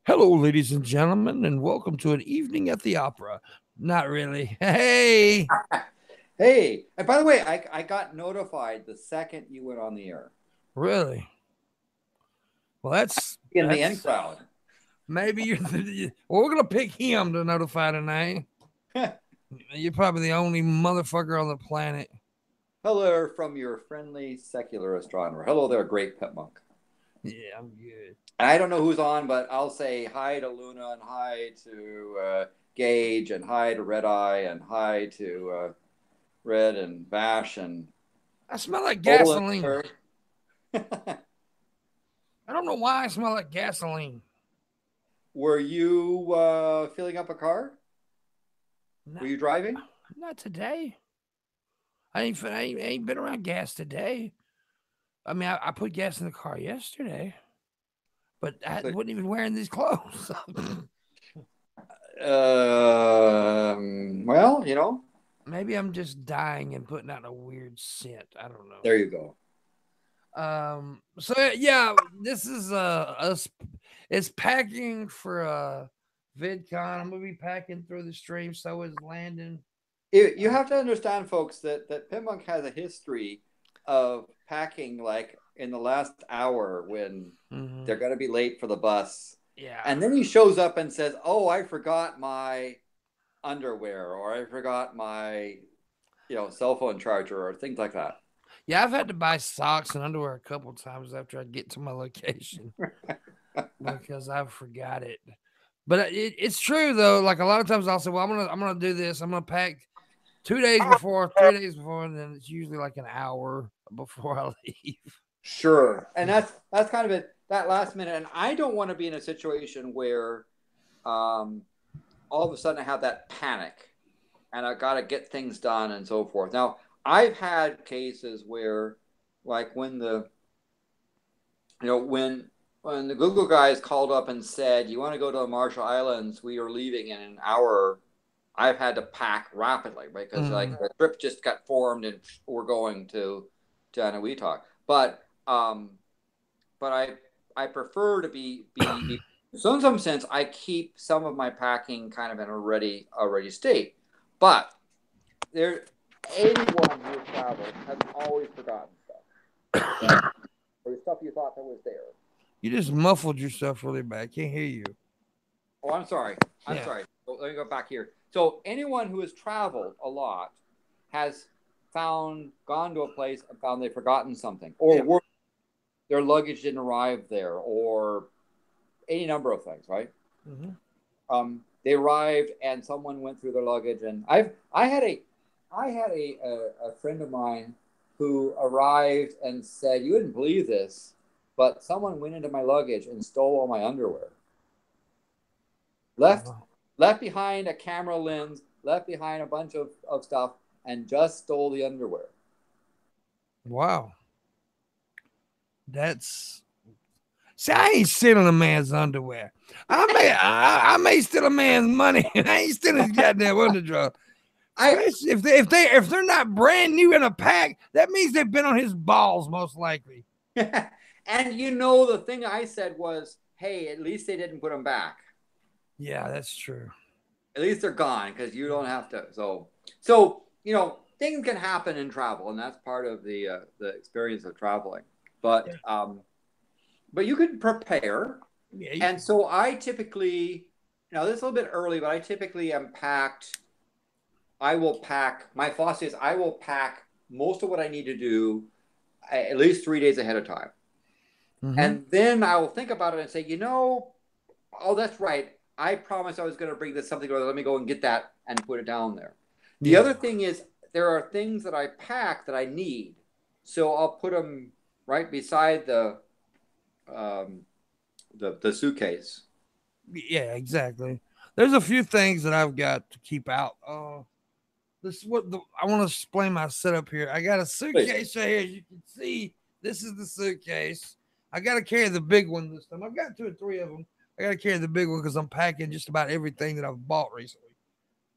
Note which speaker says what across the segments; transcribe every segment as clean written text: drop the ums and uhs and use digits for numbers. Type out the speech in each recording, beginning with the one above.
Speaker 1: Hello, ladies and gentlemen, and welcome to an evening at the opera. Not really. Hey,
Speaker 2: Hey, and by the way, I got notified the second you went on the air
Speaker 1: really? Well, that's
Speaker 2: in the in
Speaker 1: that's
Speaker 2: crowd.
Speaker 1: maybe you're. Well, we're gonna pick him to notify tonight. You're probably the only motherfucker on the planet.
Speaker 2: Hello from your friendly secular astronomer. Hello there, great Pimpmunk.
Speaker 1: Yeah, I'm good.
Speaker 2: And I don't know who's on, but I'll say hi to Luna and hi to Gage and hi to Red Eye and hi to Red and Bash and
Speaker 1: I smell like
Speaker 2: Olin.
Speaker 1: gasoline. I don't know why I smell like gasoline.
Speaker 2: Were you filling up a car? Were
Speaker 1: Not,
Speaker 2: you driving?
Speaker 1: not today. I ain't been around gas today. I mean, I put gas in the car yesterday, but I
Speaker 2: So,
Speaker 1: wasn't even wearing these clothes.
Speaker 2: well,
Speaker 1: Maybe I'm just dying and putting out a weird scent. I don't know.
Speaker 2: there you go.
Speaker 1: So yeah, this is us. It's packing for VidCon. I'm gonna be packing through the stream. So is Landon.
Speaker 2: You
Speaker 1: Uh,
Speaker 2: have to understand, folks, that Pimpmunk has a history of packing like in the last hour when
Speaker 1: mhm.
Speaker 2: they're going to be late for the bus.
Speaker 1: Yeah,
Speaker 2: And then he shows up and says, "Oh, I forgot my underwear, or I forgot my, cell phone charger, or things like that."
Speaker 1: yeah. I've had to buy socks and underwear a couple times after I get to my location because I forgot it. But it's true though. Like a lot of times I'll say, "Well, I'm gonna do this. I'm gonna pack 2 days before, 3 days before, and then it's usually like an hour before I leave."
Speaker 2: Sure. And that's kind of it, that last minute. And I don't want to be in a situation where um, all of a sudden I have that panic and I got to get things done and so forth. Now, I've had cases where, like when the Google guys called up and said, "You want to go to the Marshall Islands? We are leaving in an hour." I've had to pack rapidly because
Speaker 1: Mm.
Speaker 2: like the trip just got formed and we're going to Anahuac. But I prefer to be so in some sense I keep some of my packing kind of in a ready state. But there anyone who has traveled has always forgotten stuff. Right? Or stuff you thought that was there.
Speaker 1: You just muffled yourself really bad. I can't hear you.
Speaker 2: Oh, I'm sorry. I'm
Speaker 1: Yeah.
Speaker 2: sorry. Well, let me go back here. So anyone who has traveled a lot has gone to a place and found they've forgotten something, or
Speaker 1: Yeah.
Speaker 2: worse, their luggage didn't arrive there, or any number of things, right?
Speaker 1: Hmm.
Speaker 2: They arrived and someone went through their luggage, and I had a friend of mine who arrived and said, "You wouldn't believe this, but someone went into my luggage and stole all my underwear, left
Speaker 1: Wow.
Speaker 2: left behind a camera lens, left behind a bunch of stuff, and just stole the underwear."
Speaker 1: Wow. That's see, I ain't stealing a man's underwear. I may steal a man's money. I ain't stealing his goddamn underdraw.
Speaker 2: I
Speaker 1: Especially if they're not brand new in a pack, that means they've been on his balls most likely.
Speaker 2: and the thing I said was, "Hey, at least they didn't put them back.
Speaker 1: Yeah, that's true.
Speaker 2: At least they're gone because you don't have to." So things can happen in travel, and that's part of the experience of traveling. But
Speaker 1: Yeah,
Speaker 2: but you can prepare.
Speaker 1: yeah, you
Speaker 2: And
Speaker 1: can.
Speaker 2: so I typically, now this is a little bit early, but I typically am packed. I will pack, my philosophy is I will pack most of what I need to do at least 3 days ahead of time.
Speaker 1: Mm-hmm.
Speaker 2: And then I will think about it and say, oh, that's right. I promised I was going to bring this something or other. Let me go and get that and put it down there. The
Speaker 1: Yeah.
Speaker 2: other thing is there are things that I pack that I need. So I'll put them right beside um, the suitcase.
Speaker 1: Yeah, exactly. There's a few things that I've got to keep out. This is what I want to explain my setup here. I got a
Speaker 2: Please.
Speaker 1: suitcase right here. As you can see, this is the suitcase. I got to carry the big one this time. I've got two or three of them. I got to carry the big one because I'm packing just about everything that I've bought recently.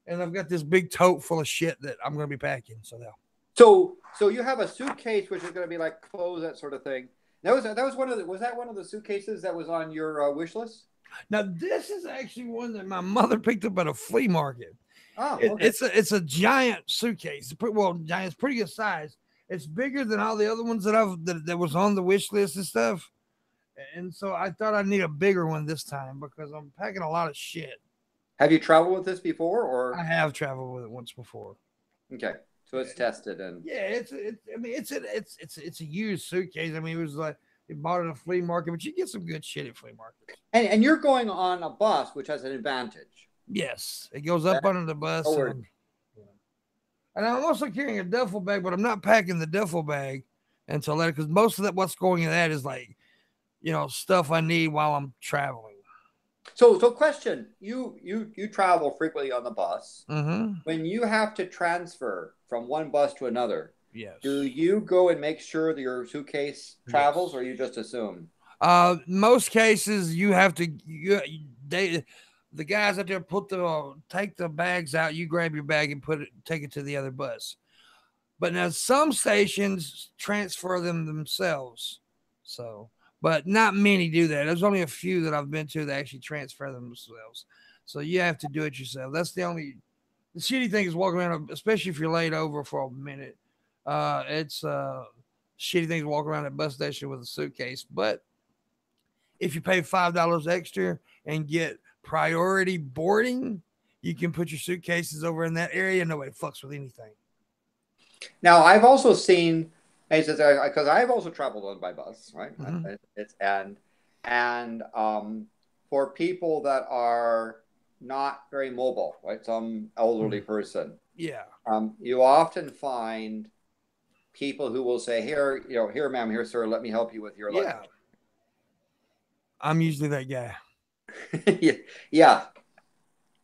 Speaker 1: And I've got this big tote full of shit that I'm going to be packing. So now,
Speaker 2: So you have a suitcase which is going to be like clothes, that sort of thing. That was one of the was that one of the suitcases that was on your wish list?
Speaker 1: Now this is actually one that my mother picked up at a flea market.
Speaker 2: Oh,
Speaker 1: It,
Speaker 2: okay.
Speaker 1: it's a giant suitcase. Well, giant, it's pretty good size. It's bigger than all the other ones that was on the wish list and stuff. And so I thought I need a bigger one this time because I'm packing a lot of shit.
Speaker 2: Have you traveled with this before,
Speaker 1: I
Speaker 2: or
Speaker 1: have traveled with it once before.
Speaker 2: okay? So it's tested and
Speaker 1: Yeah, I mean, it's a used suitcase. I mean, it was like they bought it at a flea market, but you get some good shit at flea markets.
Speaker 2: and you're going on a bus, which has an advantage.
Speaker 1: Yes, it goes up under the bus,
Speaker 2: Forward.
Speaker 1: and I'm also carrying a duffel bag, but I'm not packing the duffel bag until later because most of that what's going in that is like stuff I need while I'm traveling.
Speaker 2: So question: you travel frequently on the bus.
Speaker 1: Mm-hmm.
Speaker 2: When you have to transfer from one bus to another,
Speaker 1: Yes.
Speaker 2: do you go and make sure that your suitcase travels,
Speaker 1: Yes.
Speaker 2: or you just assume?
Speaker 1: Most cases you have to the guys out there take the bags out. You grab your bag and take it to the other bus. But now some stations transfer them themselves. So, but not many do that. There's only a few that I've been to that actually transfer them themselves. So you have to do it yourself. That's the shitty thing is walking around, especially if you're laid over for a minute. It's shitty thing to walk around at bus station with a suitcase. But if you pay $5 extra and get priority boarding, you can put your suitcases over in that area. Nobody fucks with anything.
Speaker 2: Now, I've also seen, because I've also traveled on by bus, right?
Speaker 1: Mm-hmm.
Speaker 2: It's and for people that are not very mobile, right? Some elderly person,
Speaker 1: Yeah.
Speaker 2: you often find people who will say, "Here, here, ma'am, here, sir, let me help you with your luggage."
Speaker 1: Yeah. I'm usually that guy.
Speaker 2: Yeah, yeah.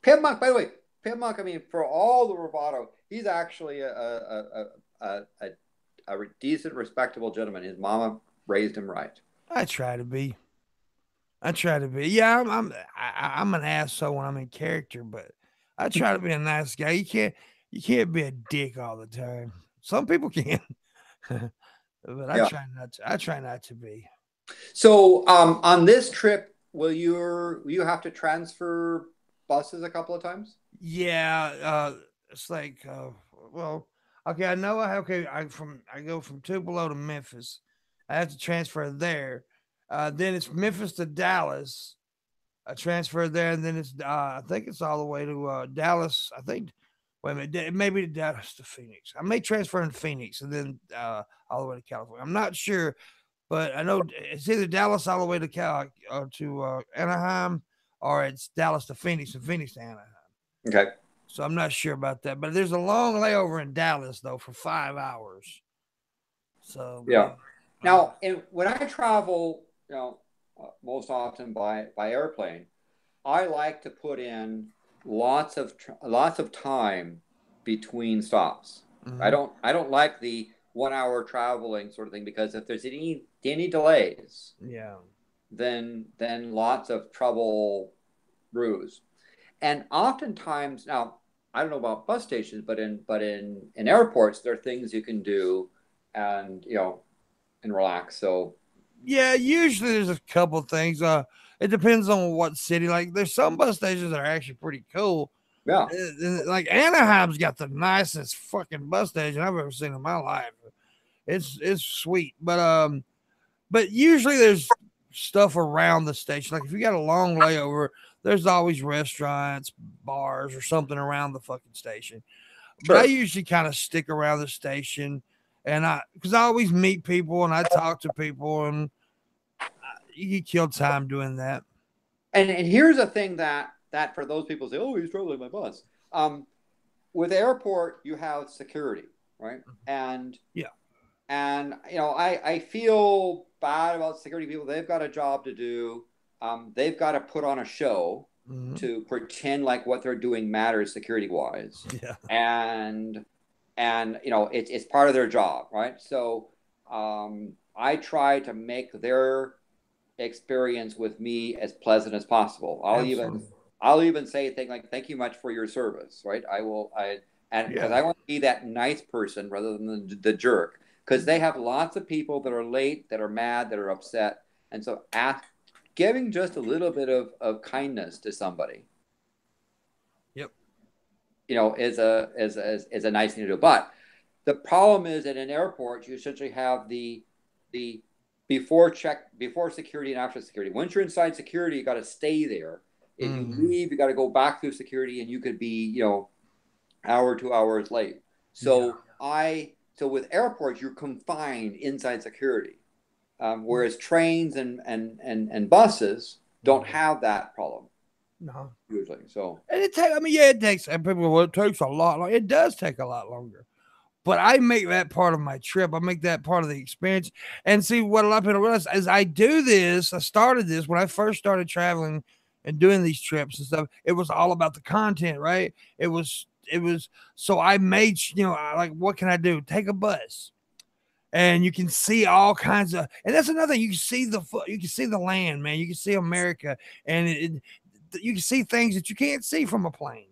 Speaker 2: Pimpmunk, by the way, Pimpmunk. I mean, for all the bravado, he's actually a decent, respectable gentleman. His mama raised him right.
Speaker 1: I try to be. I try to be. Yeah, I'm an asshole when I'm in character, but I try to be a nice guy. You can't be a dick all the time. Some people can, but I
Speaker 2: Yeah.
Speaker 1: try not to. I try not to be.
Speaker 2: So, on this trip, will you have to transfer buses a couple of times?
Speaker 1: Yeah, it's like, well, okay, I know. Okay, I go from Tupelo to Memphis. I have to transfer there. Then it's Memphis to Dallas. I transferred there, and then it's I think it's all the way to Dallas. I think. Wait a minute, maybe to Dallas to Phoenix. I may transfer in Phoenix and then all the way to California. I'm not sure, but I know it's either Dallas all the way to Anaheim, or it's Dallas to Phoenix and Phoenix to Anaheim.
Speaker 2: Okay.
Speaker 1: So I'm not sure about that. But there's a long layover in Dallas though for 5 hours. So
Speaker 2: Yeah.
Speaker 1: uh,
Speaker 2: Now, when I travel, most often by airplane, I like to put in lots of time between stops. I
Speaker 1: mhm.
Speaker 2: don't I don't like the 1 hour traveling sort of thing because if there's any delays,
Speaker 1: Yeah.
Speaker 2: then lots of trouble brews. And oftentimes now I don't know about bus stations, but in airports there are things you can do and and relax. So
Speaker 1: Yeah, usually there's a couple things. It depends on what city. Like, there's some bus stations that are actually pretty cool.
Speaker 2: yeah,
Speaker 1: Like Anaheim's got the nicest fucking bus station I've ever seen in my life. It's sweet, but usually there's stuff around the station. Like if you got a long layover, there's always restaurants, bars, or something around the fucking station. But I
Speaker 2: sure.
Speaker 1: usually kind of stick around the station, and because I always meet people and I talk to people, and you can kill time doing that.
Speaker 2: And here's a thing that for those people say, oh, he's traveling by bus. With airport, you have security, right?
Speaker 1: Yeah.
Speaker 2: And I feel bad about security people. They've got a job to do. They've got to put on a show
Speaker 1: Mm-hmm.
Speaker 2: to pretend like what they're doing matters security wise,
Speaker 1: Yeah.
Speaker 2: and it's part of their job, right? So I try to make their experience with me as pleasant as possible. I'll even
Speaker 1: Absolutely.
Speaker 2: I'll even say things like "Thank you much for your service," right? And because
Speaker 1: Yeah.
Speaker 2: I want to be that nice person rather than the jerk, because they have lots of people that are late, that are mad, that are upset, and so giving just a little bit of kindness to somebody,
Speaker 1: Yep.
Speaker 2: is a nice thing to do. But the problem is that in airports, you essentially have the before security and after security. Once you're inside security, you got to stay there. If you leave, you got to go back through security, and you could be, hour, 2 hours late. So so with airports, you're confined inside security, whereas trains and buses don't have that problem.
Speaker 1: No,
Speaker 2: usually. So,
Speaker 1: and it takes. I mean, yeah, it takes. And people, well, it takes a lot. It does take a lot longer. But I make that part of my trip. I make that part of the experience. And see, what a lot of people realize is I do this. I started this when I first started traveling and doing these trips and stuff. It was all about the content, right? It was. So I made, like, what can I do? Take a bus. And you can see all kinds of, and that's another thing. You can see the land, man. You can see America, and you can see things that you can't see from a plane.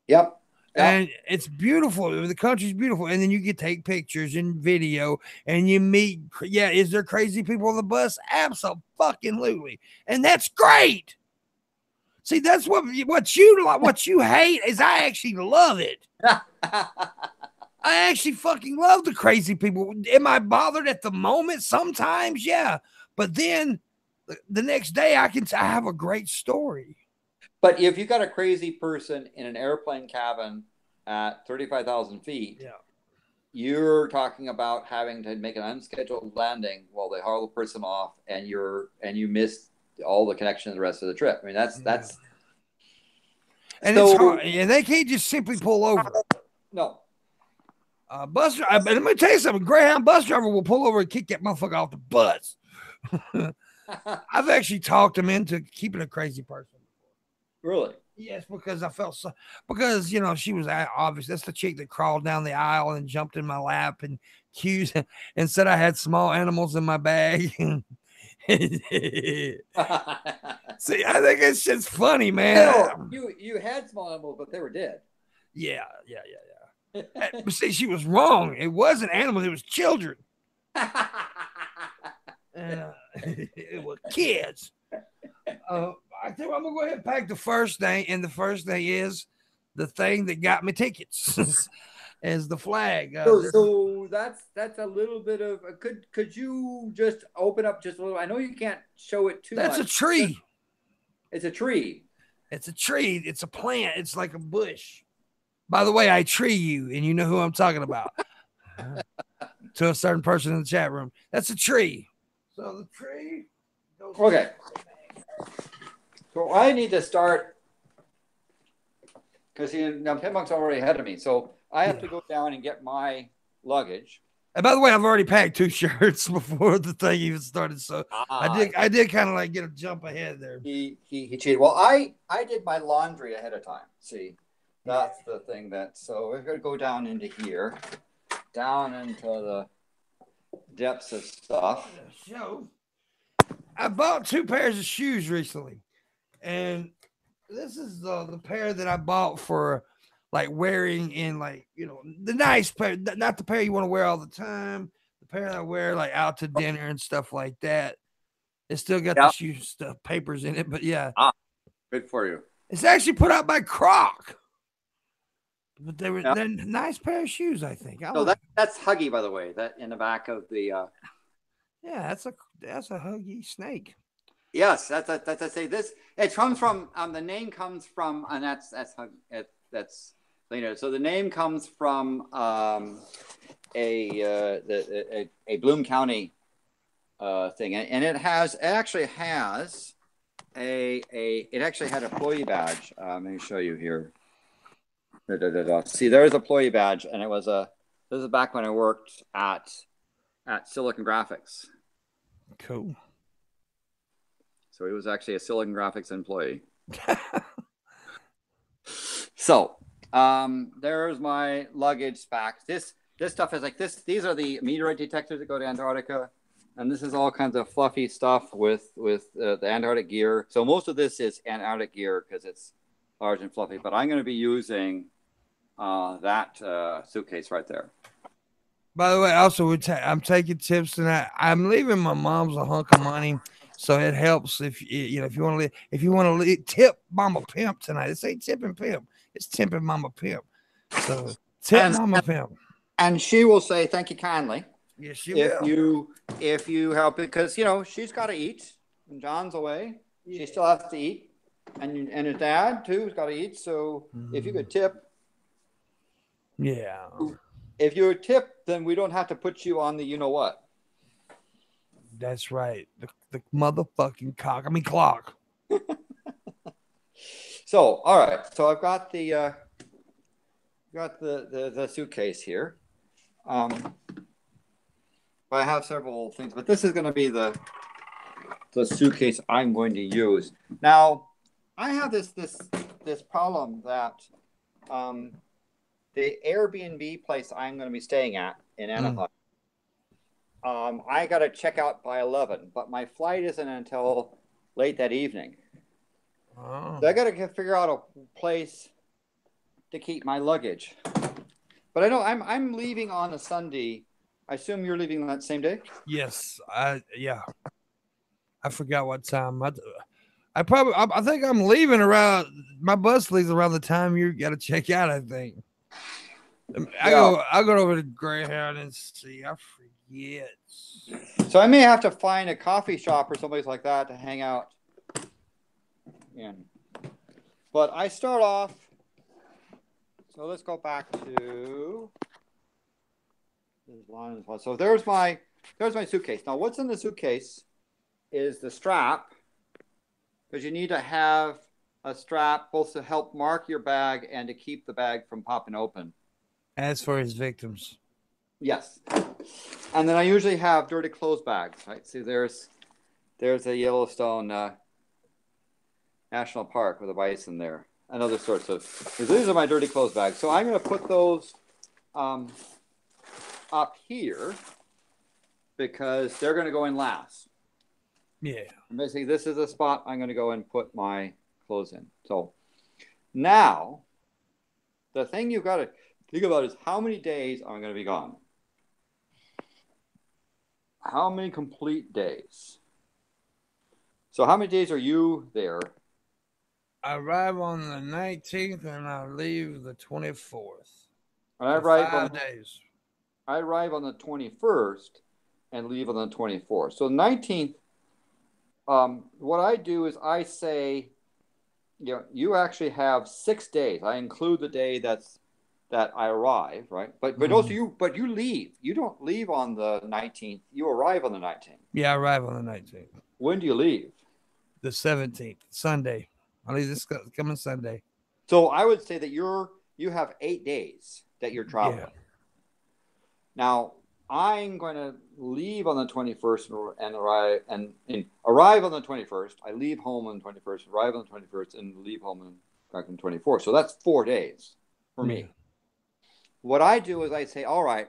Speaker 2: Yep.
Speaker 1: And it's beautiful. The country's beautiful. And then you can take pictures and video, and you meet. Yeah, is there crazy people on the bus? Absolutely. And that's great. See, that's what you hate is I actually love it. I actually fucking love the crazy people. Am I bothered at the moment? Sometimes, yeah. But then the next day I have a great story.
Speaker 2: But if you got a crazy person in an airplane cabin at 35,000 feet, you're talking about having to make an unscheduled landing while they haul the person off, and you miss all the connection to the rest of the trip. I mean, that's
Speaker 1: and so, it's hard. And they can't just simply pull over.
Speaker 2: No.
Speaker 1: Bus driver, let me tell you something. Greyhound bus driver will pull over and kick that motherfucker off the bus. I've actually talked him into keeping a crazy person.
Speaker 2: Really?
Speaker 1: Yes, because I felt because she was obvious. That's the chick that crawled down the aisle and jumped in my lap and accused and said I had small animals in my bag. See, I think it's just funny, man.
Speaker 2: You had small animals, but they were dead.
Speaker 1: Yeah. But see, she was wrong. It wasn't animals; it was children. It was kids. I tell you, I'm gonna go ahead and pack the first thing, and the first thing is the thing that got me tickets. Is the flag.
Speaker 2: So that's a little bit of. Could you just open up just a little? I know you can't show it too much.
Speaker 1: That's a tree.
Speaker 2: It's a tree.
Speaker 1: It's a tree. It's a plant. It's like a bush. By the way, I tree you, and you know who I'm talking about. To a certain person in the chat room. That's a tree. So the tree goes.
Speaker 2: Okay. So I need to start because Pimpmunk's already ahead of me. So I have to go down and get my luggage.
Speaker 1: And by the way, I've already packed 2 shirts before the thing even started. So I did kind of like get a jump ahead there.
Speaker 2: He cheated. Well, I did my laundry ahead of time. See. That's the thing so we're going to go down into here, down into the depths of stuff.
Speaker 1: So I bought 2 pairs of shoes recently, and this is the pair that I bought for like wearing in the nice pair, not the pair you want to wear all the time, the pair that I wear like out to dinner and stuff like that. It still got the shoe stuff, papers in it, but yeah.
Speaker 2: Good for you.
Speaker 1: It's actually put out by Croc. But they're nice pair of shoes, I think.
Speaker 2: That's Huggy, by the way. That in the back of the.
Speaker 1: Yeah, that's a Huggy snake.
Speaker 2: Yes, that's this. It comes from the name comes from, and that's so the name comes from a Bloom County thing, and it actually had a employee badge. Let me show you here. See, there's a employee badge, and this is back when I worked at Silicon Graphics.
Speaker 1: Cool.
Speaker 2: So he was actually a Silicon Graphics employee. So there's my luggage pack. This stuff is like this. These are the meteorite detectors that go to Antarctica, and this is all kinds of fluffy stuff with the Antarctic gear. So most of this is Antarctic gear because it's large and fluffy. But I'm going to be using that suitcase right there.
Speaker 1: By the way, also I'm taking tips tonight. I'm leaving my mom's a hunk of money So it helps if if you want to tip Mama Pimp tonight. This ain't tipping Pimp. It's tipping Mama Pimp. So tip
Speaker 2: and
Speaker 1: Mama Pimp.
Speaker 2: and she will say thank you kindly.
Speaker 1: Yes, she
Speaker 2: if
Speaker 1: will.
Speaker 2: you help, because she's got to eat, and John's away. She still has to eat, and his dad too has got to eat. So if you could tip,
Speaker 1: Yeah.
Speaker 2: if you're a tip, then we don't have to put you on the what.
Speaker 1: That's right. The motherfucking clock.
Speaker 2: So all right. So I've got the suitcase here. I have several things, but this is going to be the suitcase I'm going to use. Now, I have this problem that the Airbnb place I'm going to be staying at in Anaheim, I got to check out by 11, but my flight isn't until late that evening.
Speaker 1: Oh.
Speaker 2: So I got to figure out a place to keep my luggage. But I know I'm leaving on a Sunday. I assume you're leaving that same day?
Speaker 1: Yes. I forgot what time. I think I'm leaving around. My bus leaves around the time you got to check out. I think. I'll go over to Greyhound and see. I forget.
Speaker 2: So I may have to find a coffee shop or someplace like that to hang out in. But I start off. So let's go back to this line as well. So there's my suitcase. Now what's in the suitcase is the strap, because you need to have a strap both to help mark your bag and to keep the bag from popping open.
Speaker 1: As for his victims.
Speaker 2: Yes. And then I usually have dirty clothes bags. Right? See, there's a Yellowstone National Park with a bison there, and other sorts of. These are my dirty clothes bags. So I'm going to put those up here because they're going to go in last.
Speaker 1: Yeah.
Speaker 2: Basically, this is the spot I'm going to go and put my clothes in. So now, the thing you've got to think about is how many days am I going to be gone? How many complete days? So how many days are you there?
Speaker 1: I arrive on the 19th and I leave the 24th.
Speaker 2: And I arrive
Speaker 1: 5 days.
Speaker 2: I arrive on the 21st and leave on the 24th. So 19th, what I do is I say, you actually have 6 days. I include the day that I arrive, right? But also you leave. You don't leave on the 19th. You arrive on the 19th.
Speaker 1: Yeah, I arrive on the 19th.
Speaker 2: When do you leave?
Speaker 1: The 17th, Sunday. I leave this coming Sunday.
Speaker 2: So I would say that you have 8 days that you're traveling. Yeah. Now I'm going to leave on the 21st and arrive on the 21st. I leave home on the 21st, arrive on the 21st, and leave home back on the 24th. So that's 4 days for me. What I do is I say, all right,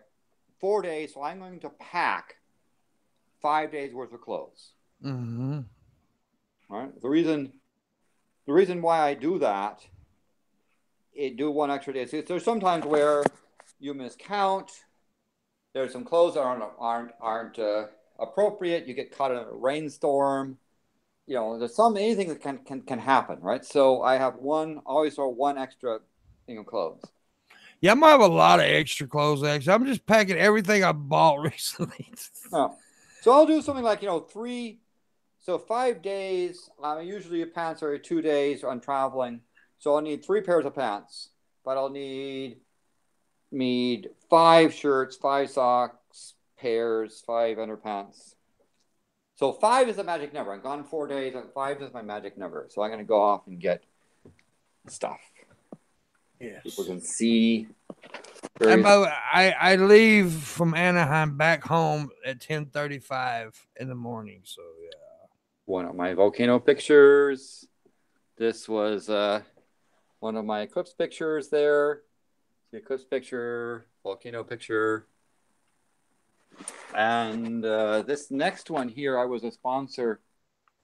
Speaker 2: 4 days, so I'm going to pack 5 days worth of clothes.
Speaker 1: Mm-hmm.
Speaker 2: All right. The reason why I do that, do 1 extra day. So there's sometimes where you miscount. There's some clothes that aren't appropriate. You get caught in a rainstorm. There's anything that can happen, right? So I have always throw 1 extra thing of clothes.
Speaker 1: Yeah, I'm gonna have a lot of extra clothes. Actually, I'm just packing everything I bought recently.
Speaker 2: Oh. So I'll do something like 3. So 5 days. Usually pants are 2 days on traveling. So I'll need 3 pairs of pants, but I'll need 5 shirts, 5 socks, pairs, 5 underpants. So 5 is the magic number. I'm gone 4 days. 5 is my magic number. So I'm going to go off and get stuff.
Speaker 1: Yes.
Speaker 2: People can see.
Speaker 1: And I leave from Anaheim back home at 10:35 in the morning. So yeah.
Speaker 2: One of my volcano pictures. This was one of my eclipse pictures there. The eclipse picture, volcano picture. And this next one here, I was a sponsor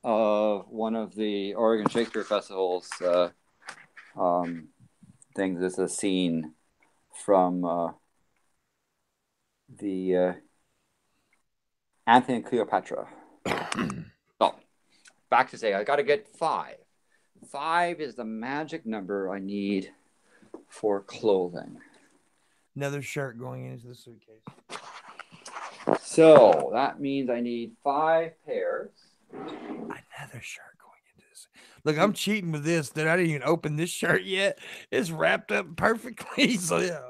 Speaker 2: of one of the Oregon Shakespeare Festival's things. This is a scene from the Antony and Cleopatra. So back to say I got to get 5. 5 is the magic number I need for clothing.
Speaker 1: Another shirt going into the suitcase.
Speaker 2: So that means I need 5 pairs.
Speaker 1: Another shirt going into this. Look, I'm cheating with this. That I didn't even open this shirt yet. It's wrapped up perfectly. So yeah.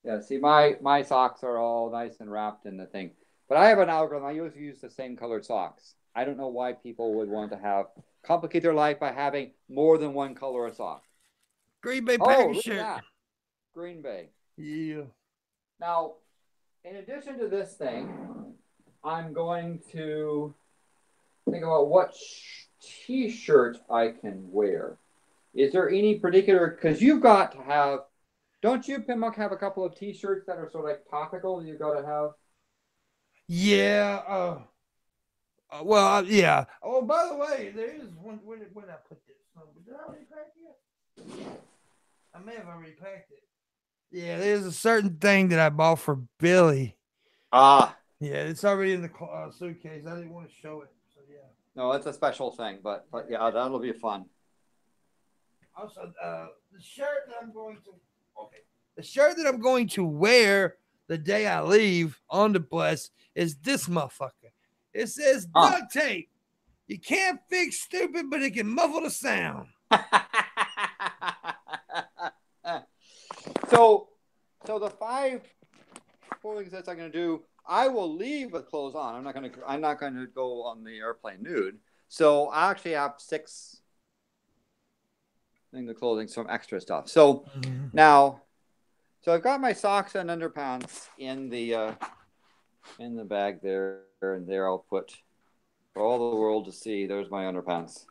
Speaker 2: Yeah. See, my socks are all nice and wrapped in the thing. But I have an algorithm. I usually use the same colored socks. I don't know why people would want to complicate their life by having more than one color of sock.
Speaker 1: Green Bay Packers
Speaker 2: look
Speaker 1: shirt.
Speaker 2: at that. Green Bay.
Speaker 1: Yeah.
Speaker 2: Now, in addition to this thing, I'm going to think about what t-shirt I can wear. Is there any particular, because you've got to have, don't you, Pimpmunk, have a couple of t-shirts that are sort of like topical you've got to have?
Speaker 1: Yeah. Well, yeah. Oh, by the way, there is one. Where did I put this? Did I already pack it? I may have already packed it. Yeah, there's a certain thing that I bought for Billy.
Speaker 2: Ah.
Speaker 1: Yeah, it's already in the suitcase. I didn't want to show it. So yeah.
Speaker 2: No, it's a special thing, but yeah, that'll be fun.
Speaker 1: Also, the shirt that I'm going to the shirt that I'm going to wear the day I leave on the bus is this motherfucker. It says duct tape. You can't fix stupid, but it can muffle the sound.
Speaker 2: So the 5 clothing sets I'm going to do, I will leave with clothes on. I'm not going to go on the airplane nude. So I actually have 6 things of clothing, some extra stuff. So now, I've got my socks and underpants in the bag there, and there I'll put for all the world to see. There's my underpants.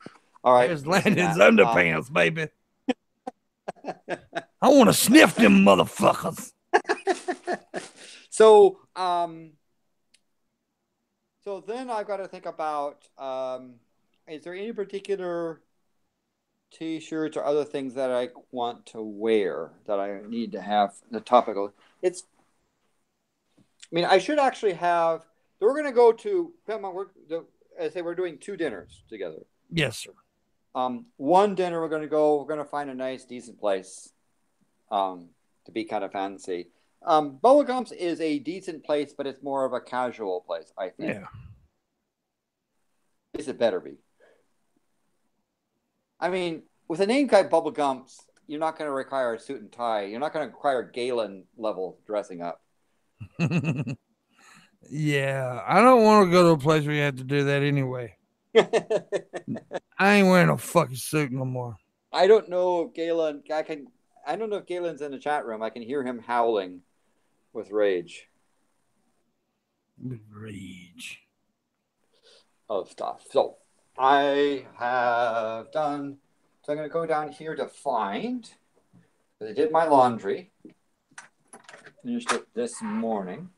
Speaker 2: All right,
Speaker 1: there's Landon's underpants, baby. I want to sniff them motherfuckers.
Speaker 2: So then I've got to think about, is there any particular t-shirts or other things that I want to wear that I need to have the topical? I should actually have, we're going to go to, we're doing 2 dinners together.
Speaker 1: Yes, sir.
Speaker 2: One dinner we're going to find a nice, decent place to be kind of fancy. Bubblegums is a decent place, but it's more of a casual place, I think.
Speaker 1: Yeah.
Speaker 2: It better be. With a name like Bubblegums, you're not going to require a suit and tie. You're not going to require Galen level dressing up.
Speaker 1: Yeah, I don't want to go to a place where you have to do that anyway. I ain't wearing a fucking suit no more.
Speaker 2: I don't know if Galen. I don't know if Galen's in the chat room. I can hear him howling with rage.
Speaker 1: With rage.
Speaker 2: Of stuff. So I have done. So I'm going to go down here to find. I did my laundry. Finished it this morning.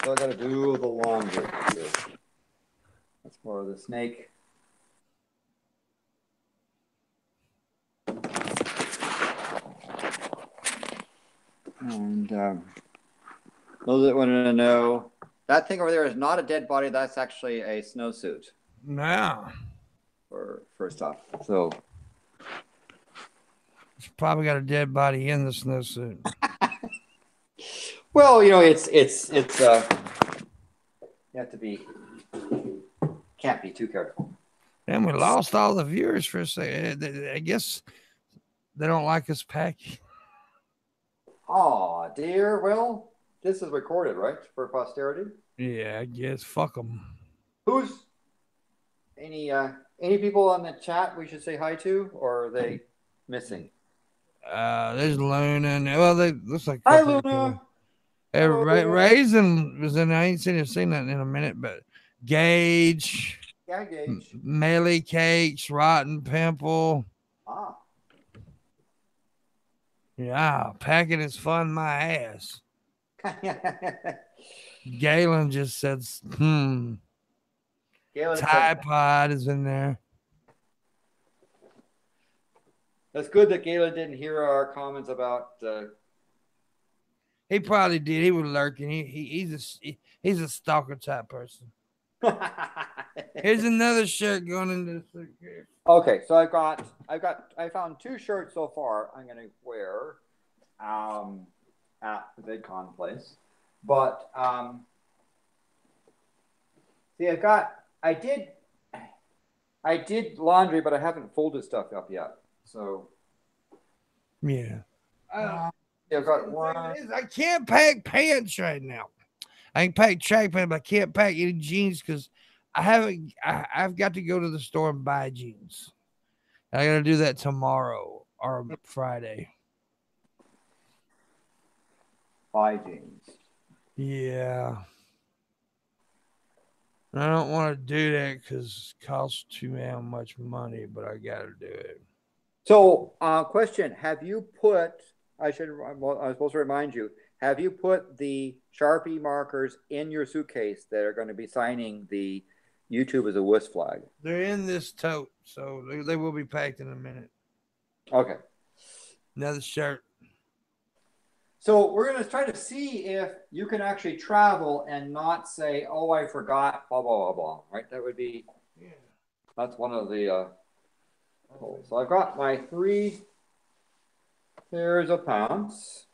Speaker 2: So I got to do the laundry here. That's more of the snake. And those that want to know, that thing over there is not a dead body. That's actually a snowsuit.
Speaker 1: No.
Speaker 2: For first off, so
Speaker 1: it's probably got a dead body in the snowsuit.
Speaker 2: Well, it's you have to be, can't be too careful.
Speaker 1: And we lost all the viewers for a second. I guess they don't like us packing.
Speaker 2: Oh dear. Well, this is recorded, right, for posterity?
Speaker 1: Yeah, I guess. Fuck them.
Speaker 2: Who's any people on the chat we should say hi to, or are they missing?
Speaker 1: There's Luna. Well, they looks like
Speaker 2: hi, Luna.
Speaker 1: Raisin was in. I ain't seen that in a minute, but Gage.
Speaker 2: Yeah, Gage.
Speaker 1: Melly Cakes, Rotten Pimple.
Speaker 2: Ah.
Speaker 1: Yeah, packing is fun, my ass. Galen just said, Tide Pod is in there.
Speaker 2: That's good that Galen didn't hear our comments about.
Speaker 1: He probably did. He was lurking. He's a stalker type person. Here's another shirt going into the suitcase.
Speaker 2: Okay, so I found 2 shirts so far. I'm gonna wear at the VidCon place, but see, I did laundry, but I haven't folded stuff up yet. So
Speaker 1: Yeah.
Speaker 2: I've got one.
Speaker 1: I can't pack pants right now. I can pack track pants, but I can't pack any jeans because I've got to go to the store and buy jeans. I got to do that tomorrow or Friday.
Speaker 2: Buy jeans.
Speaker 1: Yeah. I don't want to do that because it costs too damn much money, but I got to do it.
Speaker 2: So, question: have you put? I was supposed to remind you. Have you put the Sharpie markers in your suitcase that are going to be signing the YouTube as a wuss flag?
Speaker 1: They're in this tote, so they will be packed in a minute.
Speaker 2: Okay.
Speaker 1: Another shirt. So
Speaker 2: we're going to try to see if you can actually travel and not say, "Oh, I forgot," blah blah blah blah. Right? That would be. Yeah. That's one of the. So I've got my 3 pairs of pants.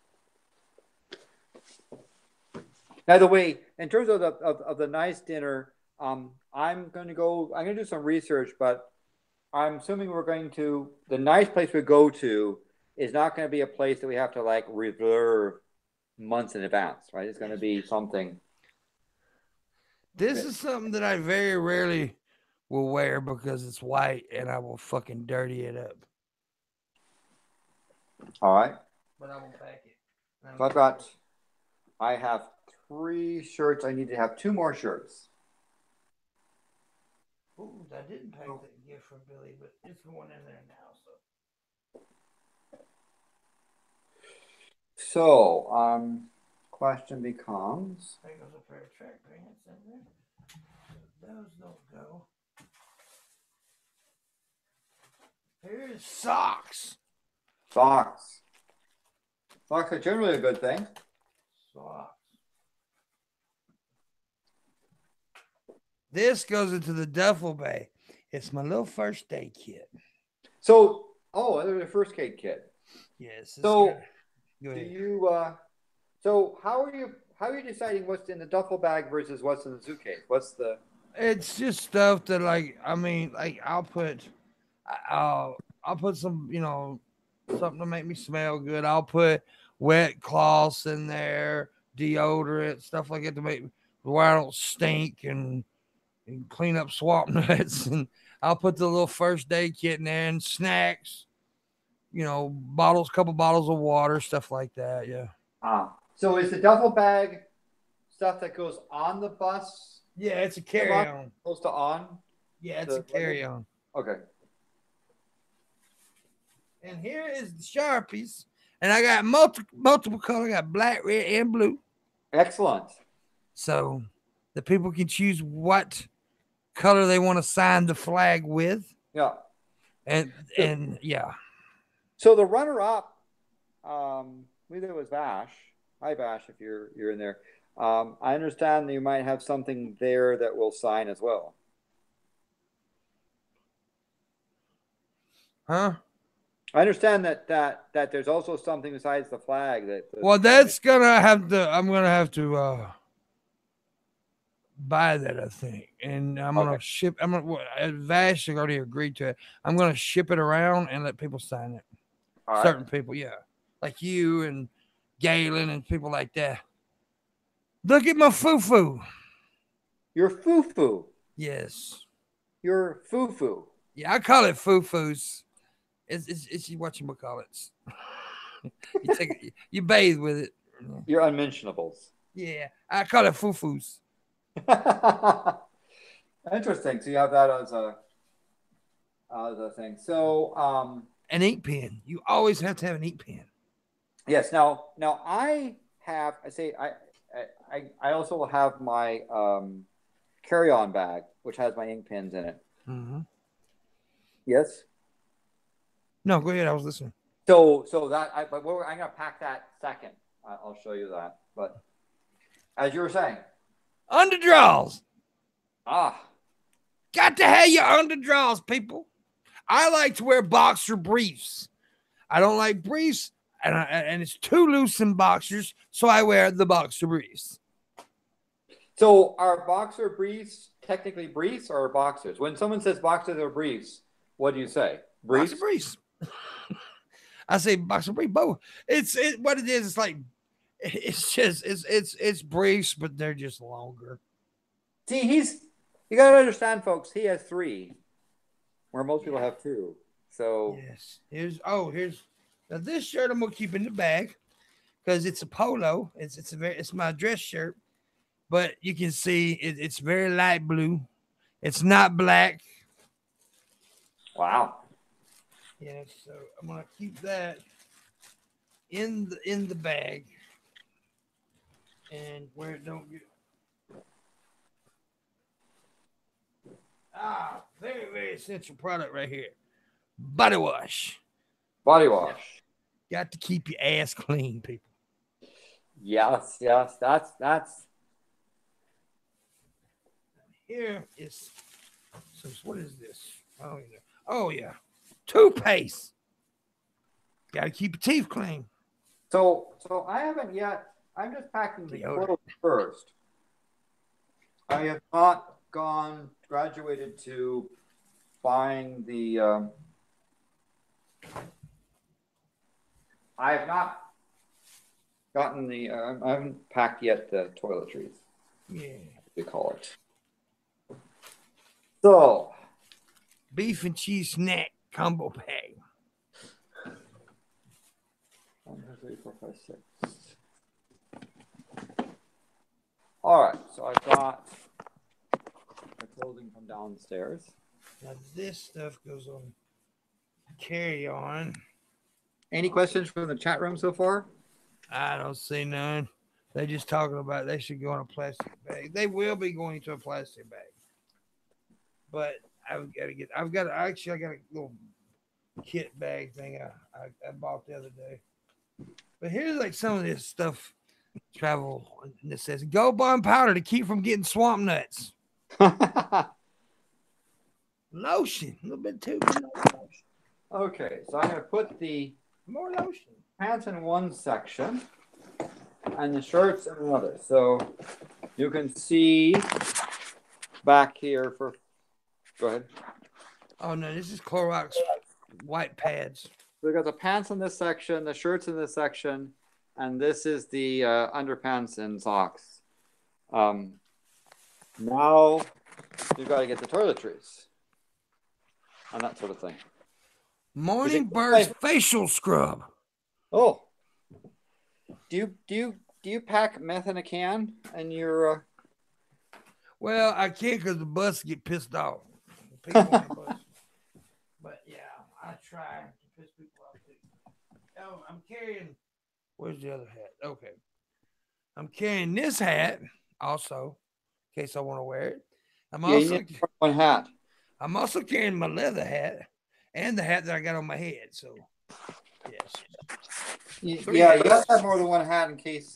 Speaker 2: By the way, in terms of the nice dinner, I'm going to do some research, but I'm assuming the nice place we go to is not going to be a place that we have to like reserve months in advance, right? It's going to be something.
Speaker 1: This is something that I very rarely will wear because it's white and I will fucking dirty it up.
Speaker 2: All right.
Speaker 1: But I will pack it.
Speaker 2: So I have 3 shirts. I need to have 2 more shirts.
Speaker 1: Ooh, I didn't pack that gift for Billy, but it's going in there now.
Speaker 2: So, question becomes.
Speaker 1: I think there's a pair of track pants in there. Those don't go. Here's socks.
Speaker 2: Socks are generally a good thing.
Speaker 1: Socks. This goes into the duffel bag. It's my little first aid kit.
Speaker 2: So, there's a first aid kit.
Speaker 1: Yes.
Speaker 2: So, so how are you deciding what's in the duffel bag versus what's in the suitcase?
Speaker 1: It's just stuff that I'll put some, something to make me smell good. I'll put wet cloths in there, deodorant, stuff like that to make where I don't stink and clean up swamp nuts. And I'll put the little first aid kit in there and snacks, couple bottles of water, stuff like that. Yeah.
Speaker 2: So is the duffel bag stuff that goes on the bus?
Speaker 1: Yeah, it's a carry-on.
Speaker 2: Supposed to on?
Speaker 1: Yeah, it's a carry-on.
Speaker 2: Okay.
Speaker 1: And here is the Sharpies. And I got multiple color. I got black, red, and blue.
Speaker 2: Excellent.
Speaker 1: So the people can choose what color they want to sign the flag with.
Speaker 2: Yeah.
Speaker 1: And yeah.
Speaker 2: So the runner-up, I believe it was Vash. Hi, Vash, if you're in there. I understand that you might have something there that will sign as well.
Speaker 1: Huh?
Speaker 2: I understand that there's also something besides the flag
Speaker 1: well, that's I'm gonna have to buy that, I think, and I'm gonna ship. Vash already agreed to it. I'm gonna ship it around and let people sign it. Certain people, yeah, like you and Galen and people like that. Look at my foo-foo.
Speaker 2: Your foo-foo?
Speaker 1: Yes.
Speaker 2: Your foo-foo?
Speaker 1: Yeah, I call it foo-foos. It's what you call it. You bathe with it.
Speaker 2: Your unmentionables.
Speaker 1: Yeah, I call it foo-foos.
Speaker 2: Interesting. So you have that as a thing. So
Speaker 1: an ink pen. You always have to have an ink pen.
Speaker 2: Yes. Now I also have my carry-on bag, which has my ink pens in it.
Speaker 1: Mm-hmm.
Speaker 2: Yes.
Speaker 1: No, go ahead. I was listening.
Speaker 2: So that I'm gonna pack that second. I'll show you that. But as you were saying,
Speaker 1: underdraws.
Speaker 2: ah,
Speaker 1: Got to have your underdraws, people. I like to wear boxer briefs. I don't like briefs, and it's too loose in boxers, so I wear the boxer briefs.
Speaker 2: so are boxer briefs technically briefs or boxers? When someone says boxers or briefs, what do you say? Briefs?
Speaker 1: Boxer briefs. I say boxer brief. Both. What it is. It's like it's briefs, but they're just longer.
Speaker 2: See, you got to understand, folks. He has 3, where most people have 2. So
Speaker 1: yes, here's now this shirt I'm gonna keep in the bag because it's a polo. It's my dress shirt, but you can see it's very light blue. It's not black.
Speaker 2: wow.
Speaker 1: Yeah, so I'm gonna keep that in the bag and where it don't get very, very essential product right here. Body wash.
Speaker 2: Body wash.
Speaker 1: Got to keep your ass clean, people.
Speaker 2: Yes. That's.
Speaker 1: Here is so what is this? Oh yeah. Toothpaste. Got to keep your teeth clean.
Speaker 2: So I haven't yet. I'm just packing the clothes first. I have not graduated to buying the. I have not gotten the. I haven't packed yet the toiletries.
Speaker 1: Yeah.
Speaker 2: They call it. So.
Speaker 1: Beef and cheese snack combo pack.
Speaker 2: 1, 2, 3, 4, 5, 6. All right, so I've got the clothing from downstairs.
Speaker 1: Now this stuff goes on carry on.
Speaker 2: Any questions from the chat room so far?
Speaker 1: I don't see none. They just talking about they should go in a plastic bag. They will be going into a plastic bag. But I got a little kit bag thing I bought the other day. But here's like some of this stuff travel and it says go bomb powder to keep from getting swamp nuts. Lotion, a little bit too much.
Speaker 2: Okay, so I'm gonna put the
Speaker 1: more lotion
Speaker 2: pants in one section and the shirts in another. So you can see back here for. Go ahead.
Speaker 1: Oh no, this is Clorox white pads.
Speaker 2: We got the pants in this section, the shirts in this section, and this is the underpants and socks. Now you've got to get the toiletries and that sort of thing.
Speaker 1: Morning Bird's facial scrub.
Speaker 2: Oh, do you pack meth in a can and you're?
Speaker 1: Well, I can't because the bus get pissed off. People on the bus. But yeah, I try to piss people off too. Oh, I'm carrying. Where's the other hat? Okay, I'm carrying this hat also in case I want to wear it. I'm also
Speaker 2: one hat.
Speaker 1: I'm also carrying my leather hat and the hat that I got on my head. So yes.
Speaker 2: Yeah, you got to have more than one hat in case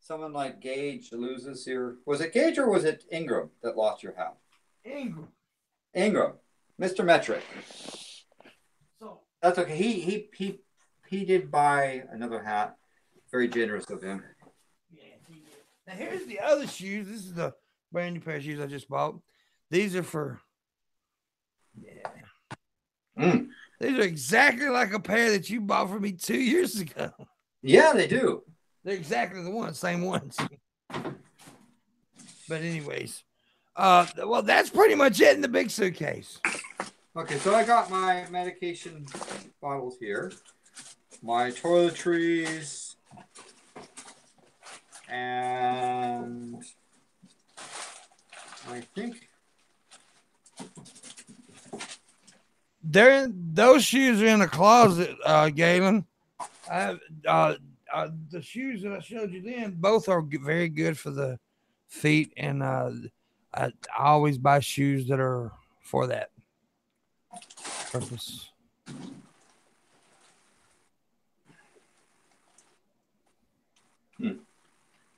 Speaker 2: someone like Gage loses your. Was it Gage or was it Ingram that lost your hat? Ingram, Mr. Metric.
Speaker 1: So
Speaker 2: that's okay. He did buy another hat. Very generous of him.
Speaker 1: Yeah, he did. Now here's the other shoes. This is the brand new pair of shoes I just bought. These are for. Yeah. These are exactly like a pair that you bought for me 2 years ago.
Speaker 2: Yeah, they do.
Speaker 1: They're exactly the ones, same ones. But anyways, well, that's pretty much it in the big suitcase.
Speaker 2: Okay, so I got my medication bottles here, my toiletries, and I think
Speaker 1: those shoes are in the closet, Galen. The shoes that I showed you then, both are very good for the feet, and I always buy shoes that are for that purpose.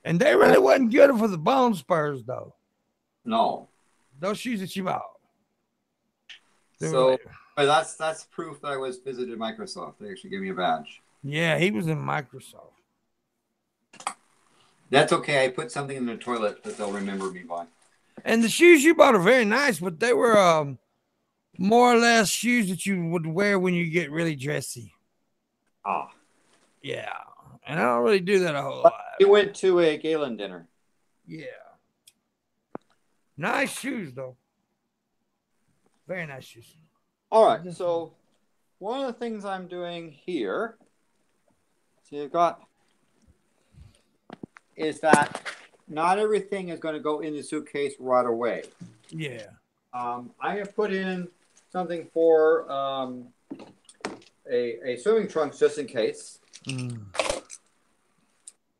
Speaker 1: And they really wasn't good for the bone spurs, though.
Speaker 2: No.
Speaker 1: Those shoes that you bought.
Speaker 2: So, but that's proof that I was visited Microsoft. They actually gave me a badge.
Speaker 1: Yeah, he was in Microsoft.
Speaker 2: That's okay. I put something in the toilet that they'll remember me by.
Speaker 1: And the shoes you bought are very nice, but they were more or less shoes that you would wear when you get really dressy.
Speaker 2: Ah.
Speaker 1: Yeah. And I don't really do that a whole lot.
Speaker 2: You went to a Galen dinner.
Speaker 1: Yeah. Nice shoes, though. Very nice shoes.
Speaker 2: All right. So one of the things I'm doing here, is that not everything is going to go in the suitcase right away.
Speaker 1: Yeah.
Speaker 2: I have put in something for a swimming trunks just in case.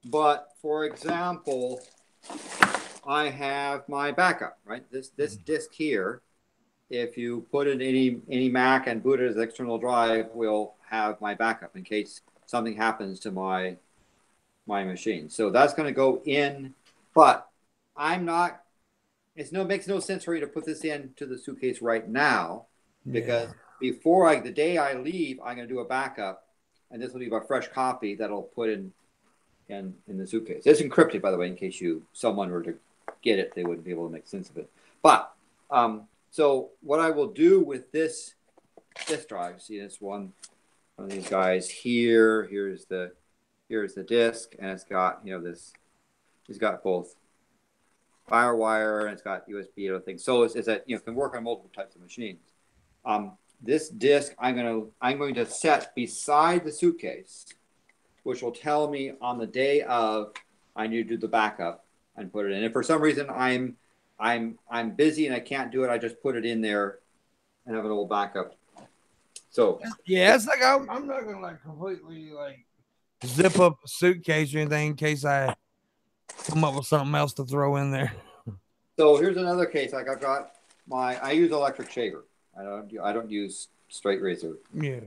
Speaker 2: But for example, I have my backup, right? This disc here, if you put in any Mac and boot it as external drive, will have my backup in case something happens to my machine. So that's going to go in, but makes no sense for you to put this into the suitcase right now, because before the day I leave, I'm going to do a backup, and this will be a fresh copy that'll put in the suitcase. It's encrypted, by the way, in case someone were to get it, they wouldn't be able to make sense of it. But so what I will do with this disk drive, see this one of these guys here. Here's the disk, and it's got this. It's got both FireWire and it's got USB and other things. So it's that can work on multiple types of machines. This disk I'm going to set beside the suitcase, which will tell me on the day of I need to do the backup and put it in. If for some reason I'm busy and I can't do it, I just put it in there and have an old backup. So
Speaker 1: yeah, it's like I'm not gonna completely zip up a suitcase or anything in case I come up with something else to throw in there.
Speaker 2: So here's another case. I've got I use electric shaver. I don't use straight razor.
Speaker 1: Yeah.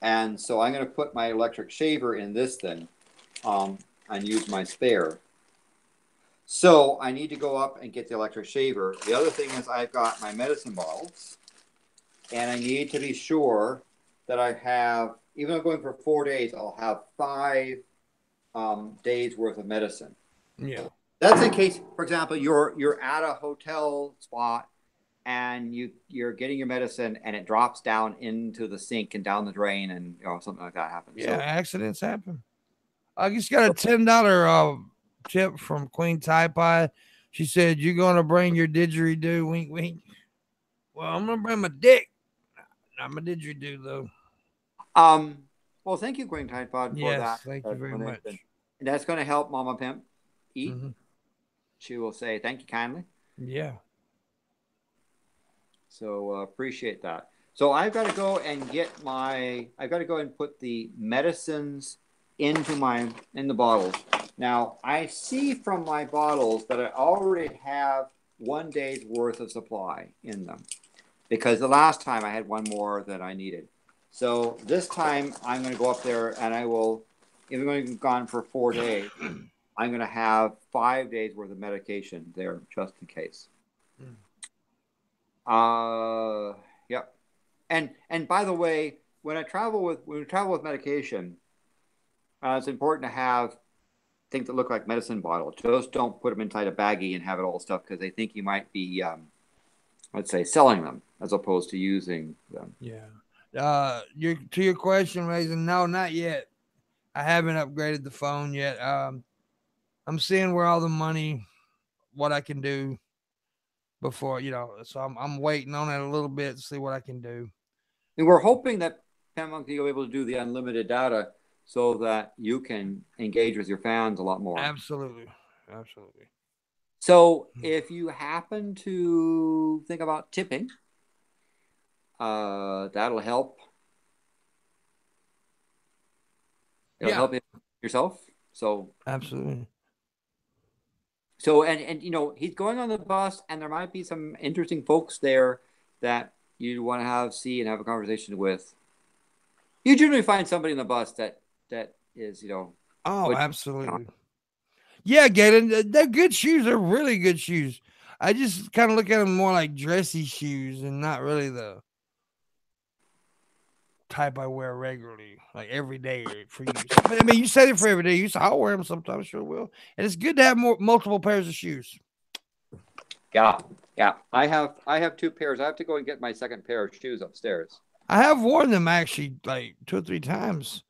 Speaker 2: And so I'm going to put my electric shaver in this thing, and use my spare. So I need to go up and get the electric shaver. The other thing is I've got my medicine bottles, and I need to be sure that I have, even though I'm going for 4 days, I'll have 5 days worth of medicine.
Speaker 1: Yeah.
Speaker 2: That's in case, for example, you're at a hotel spot and you're getting your medicine and it drops down into the sink and down the drain, and something like that happens.
Speaker 1: Yeah, accidents happen. I just got a $10 tip from Queen Tide Pie. She said, "You're gonna bring your didgeridoo, wink wink." Well, I'm gonna bring my dick. Not my didgeridoo though.
Speaker 2: Well, thank you, Queen Tide Pod, for that.
Speaker 1: Thank you very much.
Speaker 2: And that's going to help Mama Pimp eat. Mm-hmm. She will say thank you kindly.
Speaker 1: Yeah.
Speaker 2: So appreciate that. So I've got to go and put the medicines in the bottles. Now I see from my bottles that I already have 1 day's worth of supply in them, because the last time I had one more that I needed. So this time I'm going to go up there and I will, if I'm going to be gone for 4 days, I'm going to have 5 days worth of medication there just in case. Yep. And by the way, when we travel with medication, it's important to have things that look like medicine bottles. Just don't put them inside a baggie and have it all stuffed, because they think you might be, let's say, selling them as opposed to using them.
Speaker 1: Yeah. To your question, Mason, no, not yet. I haven't upgraded the phone yet. I'm seeing where all the money, what I can do before, so I'm waiting on it a little bit to see what I can do.
Speaker 2: And we're hoping that Pimpmunk will be able to do the unlimited data so that you can engage with your fans a lot more.
Speaker 1: Absolutely.
Speaker 2: So if you happen to think about tipping, that'll help. It'll help yourself. So
Speaker 1: absolutely.
Speaker 2: So and he's going on the bus, and there might be some interesting folks there that you want to see and have a conversation with. You generally find somebody in the bus that is
Speaker 1: Oh, absolutely. Yeah, Galen, they're good shoes. They're really good shoes. I just kind of look at them more like dressy shoes and not really the type I wear regularly, like every day for use. But I mean, you said it for everyday use. I'll wear them sometimes, sure will. And it's good to have multiple pairs of shoes.
Speaker 2: Yeah, yeah. I have two pairs. I have to go and get my second pair of shoes upstairs.
Speaker 1: I have worn them actually like 2 or 3 times.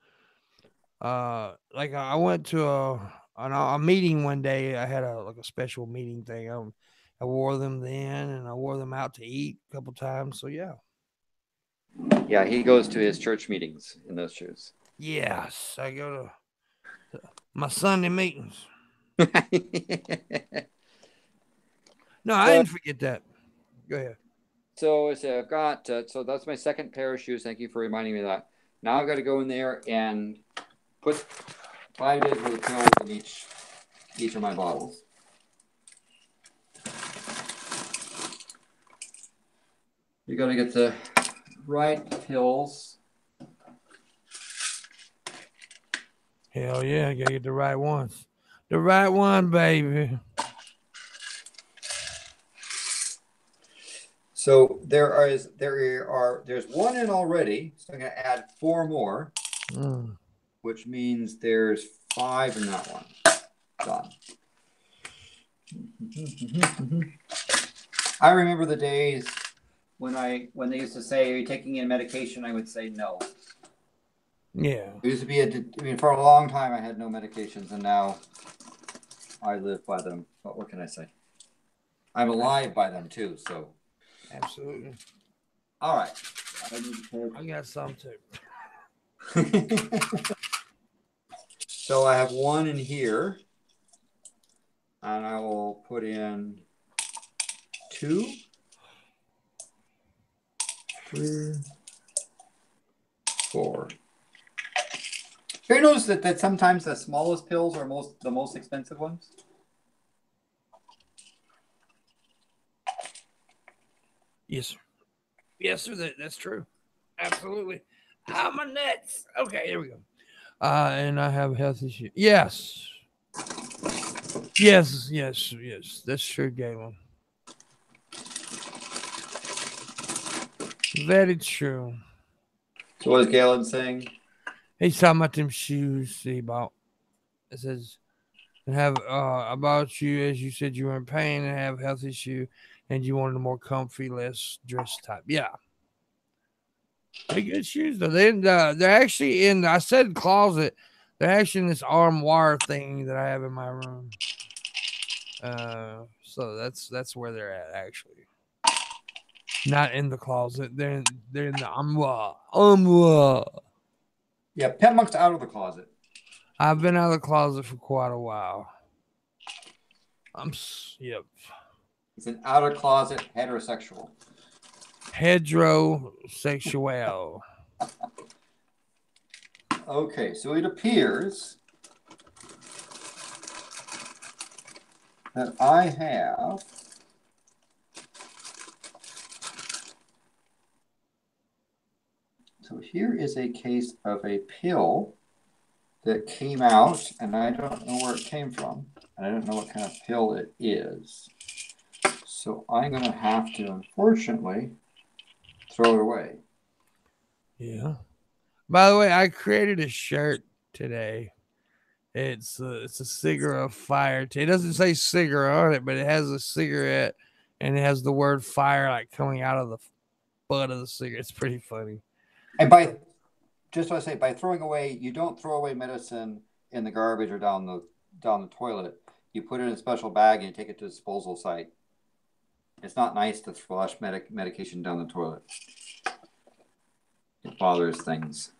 Speaker 1: Like I went to a meeting one day. I had a special meeting thing. I wore them then, and I wore them out to eat a couple times. So yeah.
Speaker 2: Yeah, he goes to his church meetings in those shoes.
Speaker 1: Yes, I go to my Sunday meetings. No, I
Speaker 2: So,
Speaker 1: didn't forget that. Go ahead.
Speaker 2: so I've got so that's my second pair of shoes. Thank you for reminding me of that. Now I've got to go in there and put 5 days worth of pills in each of my bottles. You got to get the right pills.
Speaker 1: Hell yeah, I gotta get the right ones. The right one, baby.
Speaker 2: So there's one in already. So I'm going to add 4 more, which means there's 5 in that one. Done. I remember the days when they used to say, "Are you taking in medication?" I would say no.
Speaker 1: Yeah.
Speaker 2: It used to be for a long time I had no medications, and now I live by them. But what can I say? I'm alive by them too. So
Speaker 1: absolutely.
Speaker 2: All right.
Speaker 1: I got some too.
Speaker 2: So I have one in here, and I will put in 2, 3, 4. You ever notice that sometimes the smallest pills are the most expensive ones?
Speaker 1: Yes, sir. Yes, sir. That's true. Absolutely. How my nuts? Okay, here we go. And I have health issues. Yes. Yes. That's true, Galen. Very true.
Speaker 2: So what is Galen saying?
Speaker 1: He's talking about them shoes he bought. It says, and have about you, as you said you were in pain and have health issue, and you wanted a more comfy, less dress type. Yeah. They're good shoes though. They're actually in. I said closet. They're actually in this armoire thing that I have in my room. So that's where they're at actually. Not in the closet. They're in the armoire. Armoire.
Speaker 2: Yeah, Pimpmunk's out of the closet.
Speaker 1: I've been out of the closet for quite a while. Yep.
Speaker 2: He's an out of closet heterosexual.
Speaker 1: Heterosexual.
Speaker 2: Okay, so it appears that I have so here is a case of a pill that came out, and I don't know where it came from, and I don't know what kind of pill it is. So I'm going to have to, unfortunately, throw it away.
Speaker 1: Yeah. By the way, I created a shirt today. It's a cigarette fire. It doesn't say cigarette on it, but it has a cigarette and it has the word fire like coming out of the butt of the cigarette. It's pretty funny.
Speaker 2: And by throwing away, you don't throw away medicine in the garbage or down the toilet. You put it in a special bag and you take it to a disposal site. It's not nice to flush medication down the toilet. It bothers things.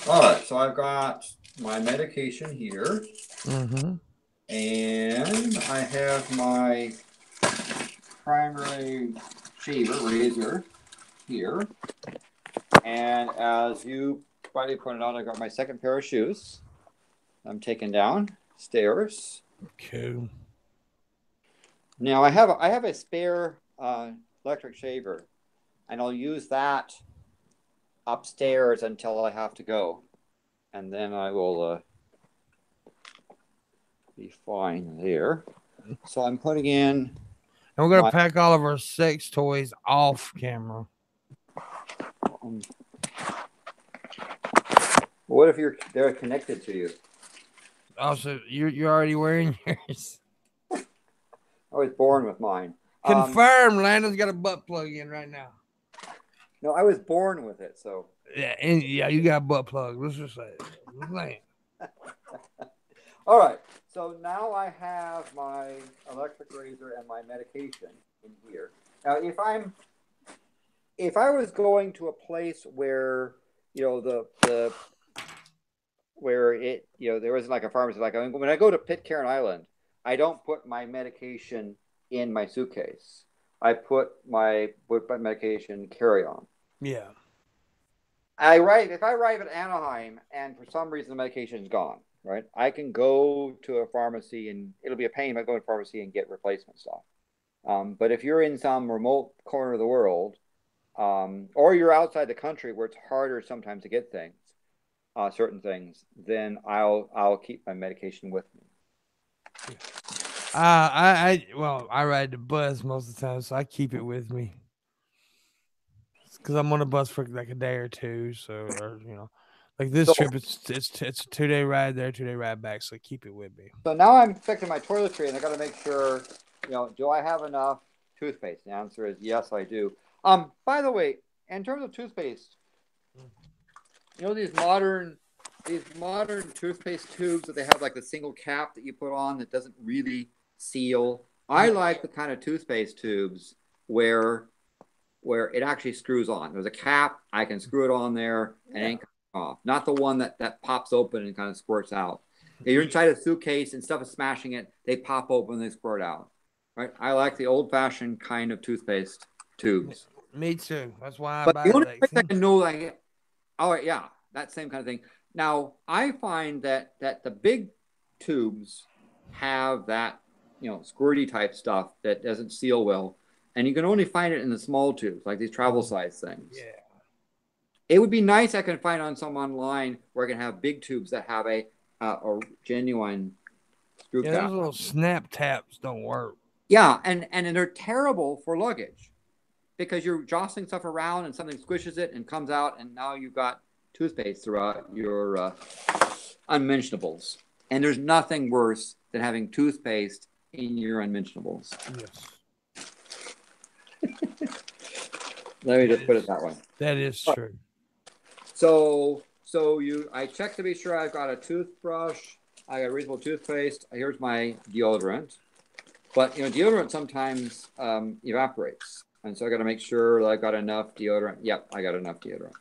Speaker 2: All right, so I've got my medication here.
Speaker 1: Mm-hmm.
Speaker 2: And I have my primary razor here. And as you probably pointed out, I got my second pair of shoes. I'm taking downstairs.
Speaker 1: Cool.
Speaker 2: Now I have a spare electric shaver, and I'll use that upstairs until I have to go, and then I will be fine there. So I'm putting in.
Speaker 1: And we're gonna pack all of our sex toys off camera.
Speaker 2: What if they're connected to you?
Speaker 1: Also, you're already wearing yours.
Speaker 2: I was born with mine.
Speaker 1: Confirm. Landon's got a butt plug in right now.
Speaker 2: No, I was born with it, so.
Speaker 1: Yeah, and you got a butt plug. Let's just say it.
Speaker 2: All right. So now I have my electric razor and my medication in here. Now, if I was going to a place where where it there wasn't like a pharmacy, like when I go to Pitcairn Island, I don't put my medication in my suitcase. I put my medication carry on.
Speaker 1: Yeah.
Speaker 2: If I arrive at Anaheim and for some reason the medication is gone, right? I can go to a pharmacy and it'll be a pain. I go to a pharmacy and get replacement stuff. But if you're in some remote corner of the world, or you're outside the country where it's harder sometimes to get things, certain things, then I'll keep my medication with me.
Speaker 1: I ride the bus most of the time, so I keep it with me. Because I'm on a bus for like a day or two, like this trip, it's a 2-day ride there, 2-day ride back, so I keep it with me.
Speaker 2: So now I'm fixing my toiletry, and I got to make sure, do I have enough toothpaste? The answer is yes, I do. By the way, in terms of toothpaste, these modern toothpaste tubes that they have like the single cap that you put on that doesn't really seal. I like the kind of toothpaste tubes where it actually screws on. There's a cap, I can screw it on there and it ain't coming off. Not the one that pops open and kind of squirts out. If you're inside a suitcase and stuff is smashing it, they pop open and they squirt out. Right? I like the old-fashioned kind of toothpaste tubes.
Speaker 1: Me too. That's why
Speaker 2: I buy the only place I know, that same kind of thing. Now, I find that the big tubes have that, squirty type stuff that doesn't seal well. And you can only find it in the small tubes, like these travel size things.
Speaker 1: Yeah.
Speaker 2: It would be nice I can find on some online where I can have big tubes that have a genuine screw cap.
Speaker 1: Those little snap taps don't work.
Speaker 2: Yeah, and they're terrible for luggage because you're jostling stuff around and something squishes it and comes out, and now you've got toothpaste throughout your unmentionables. And there's nothing worse than having toothpaste in your unmentionables.
Speaker 1: Yes.
Speaker 2: Let me just put it that way.
Speaker 1: That is true.
Speaker 2: So I check to be sure I've got a toothbrush, I got a reasonable toothpaste. Here's my deodorant. But deodorant sometimes evaporates. And so I got to make sure that I got enough deodorant. Yep, I got enough deodorant.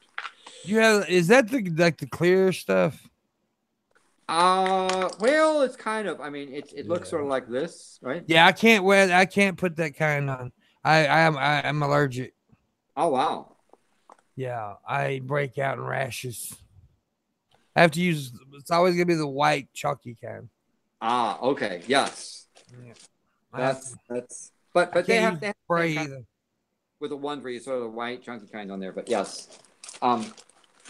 Speaker 1: Is that the clear stuff?
Speaker 2: Well, it's kind of. It looks sort of like this, right?
Speaker 1: Yeah, I can't put that kind on. I'm allergic.
Speaker 2: Oh wow.
Speaker 1: Yeah, I break out in rashes. I have to use. It's always gonna be the white chalky kind.
Speaker 2: Ah, okay. Yes.
Speaker 1: Yeah.
Speaker 2: That's. But they have
Speaker 1: spray either.
Speaker 2: With the one for you, sort of the white chunky kind on there. But yes,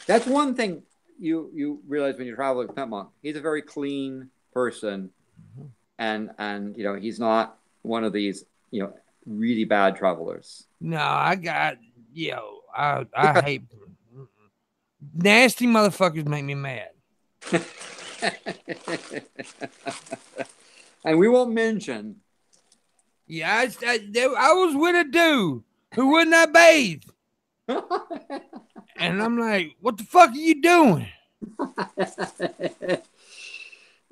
Speaker 2: that's one thing you realize when you travel with Pimpmunk. He's a very clean person, and he's not one of these really bad travelers.
Speaker 1: No, I got I hate nasty motherfuckers. Make me mad.
Speaker 2: And we won't mention.
Speaker 1: Yeah, I was with a dude who would not bathe. And I'm like, what the fuck are you doing?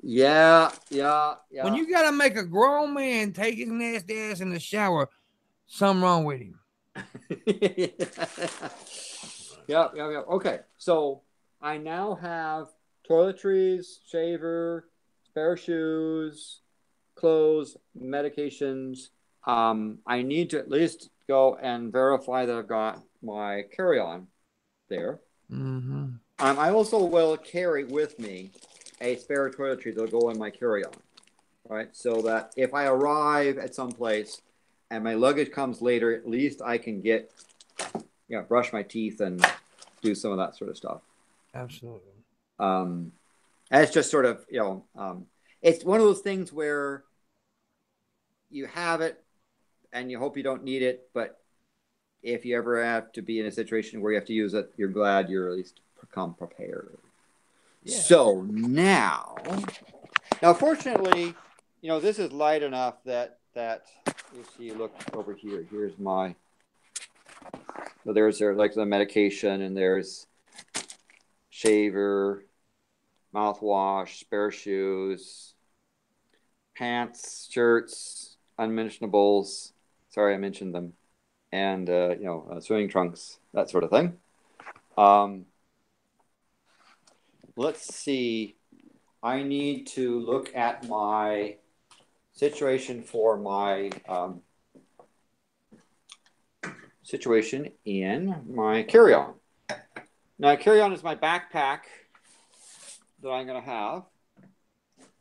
Speaker 2: Yeah.
Speaker 1: When you got to make a grown man take his nasty ass in the shower, something wrong with him.
Speaker 2: Yeah. Okay, so I now have toiletries, shaver, spare shoes, clothes, medications. I need to at least go and verify that I've got my carry-on there.
Speaker 1: Mm-hmm.
Speaker 2: I also will carry with me a spare toiletry that'll go in my carry-on, right? So that if I arrive at some place and my luggage comes later, at least I can brush my teeth and do some of that sort of stuff.
Speaker 1: Absolutely.
Speaker 2: And it's just sort of, it's one of those things where you have it and you hope you don't need it, but if you ever have to be in a situation where you have to use it, you're glad you're at least become prepared. Yeah. So now, fortunately, this is light enough that you see, look over here. Here's my. So there's like the medication, and there's shaver, mouthwash, spare shoes, pants, shirts, unmentionables. Sorry, I mentioned them, and swimming trunks, that sort of thing. Let's see. I need to look at my situation for my situation in my carry-on. Now, carry-on is my backpack that I'm going to have.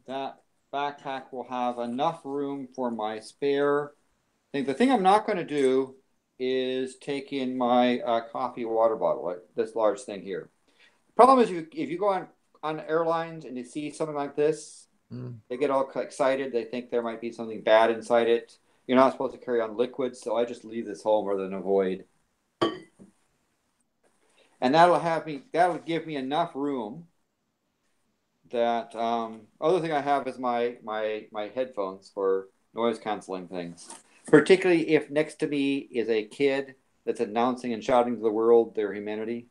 Speaker 2: That backpack will have enough room for my spare thing. The thing I'm not going to do is take in my coffee water bottle, like this large thing here. Problem is, if you go on airlines and you see something like this, they get all excited. They think there might be something bad inside it. You're not supposed to carry on liquids, so I just leave this home rather than avoid. And that'll give me enough room. That other thing I have is my headphones for noise canceling things. Particularly if next to me is a kid that's announcing and shouting to the world their humanity.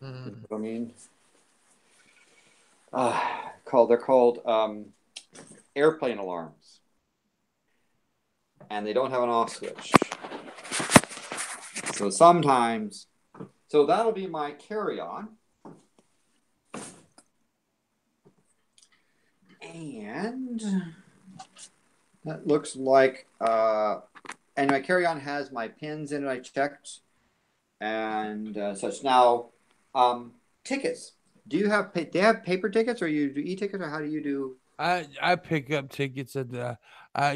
Speaker 2: Mm-hmm. You know what I mean? They're called airplane alarms, and they don't have an off switch. So sometimes, that'll be my carry-on, and that looks like and my carry-on has my pins in it. I checked, and such. Now, tickets. Do you have paper tickets, or you do e-tickets, or how do you do?
Speaker 1: I pick up tickets at the.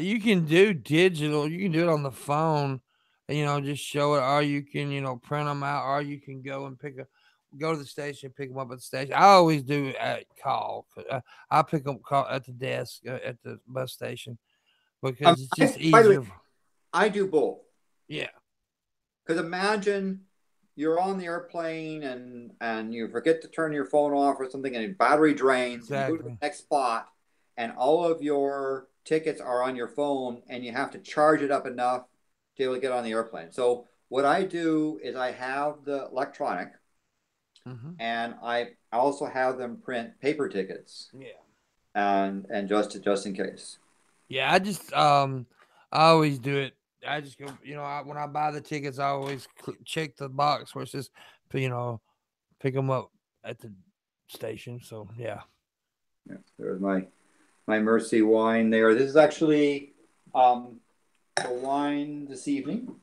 Speaker 1: You can do digital. You can do it on the phone. Just show it, or you can print them out, or you can go and go to the station, pick them up at the station. I always do call. I pick them call at the desk at the bus station because it's just easier.
Speaker 2: By the way, I do both.
Speaker 1: Yeah.
Speaker 2: Because imagine you're on the airplane and you forget to turn your phone off or something, and your battery drains. Exactly. You go to the next spot, and all of your tickets are on your phone, and you have to charge it up enough to be able to get on the airplane. So what I do is I have the electronic, and I also have them print paper tickets.
Speaker 1: Yeah.
Speaker 2: And just in case.
Speaker 1: Yeah, I always do it. I just go, when I buy the tickets, I always check the box where it says, pick them up at the station. So, yeah.
Speaker 2: There's my Mercy wine there. This is actually the wine this evening.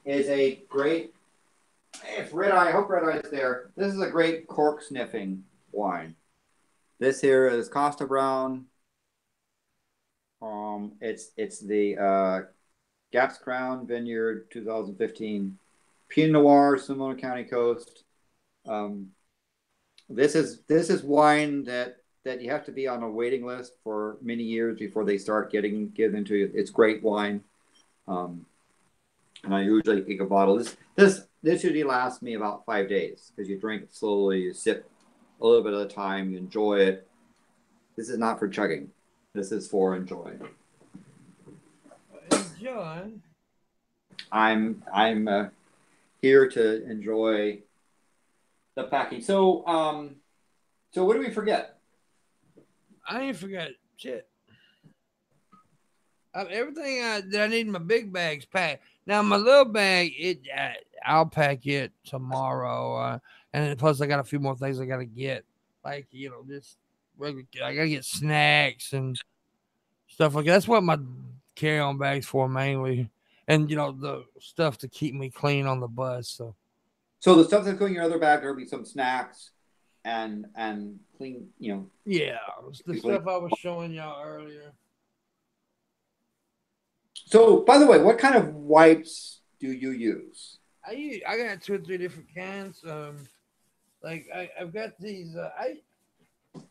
Speaker 2: Is a great, it's Red Eye. I hope Red Eye is there. This is a great cork sniffing wine. This here is Costa Brown. It's the Gaps Crown Vineyard 2015 Pinot Noir, Sonoma County Coast. This is wine that you have to be on a waiting list for many years before they start given to you. It's great wine, and I usually take a bottle. This usually lasts me about 5 days because you drink it slowly, you sip a little bit at a time, you enjoy it. This is not for chugging. This is for enjoying.
Speaker 1: Enjoy.
Speaker 2: I'm here to enjoy the packing. So what do we forget?
Speaker 1: I ain't forgot shit. Everything that I need in my big bag's packed. Now my little bag, I'll pack it tomorrow. And plus I got a few more things I gotta get, like just regular. I gotta get snacks and stuff like that. That's what my carry-on bag's for mainly, and the stuff to keep me clean on the bus.
Speaker 2: So the stuff that's going in your other bag, there'll be some snacks and clean.
Speaker 1: Yeah, the stuff I was showing y'all earlier.
Speaker 2: So, by the way, what kind of wipes do you use?
Speaker 1: I got 2 or 3 different kinds. Like I've got these.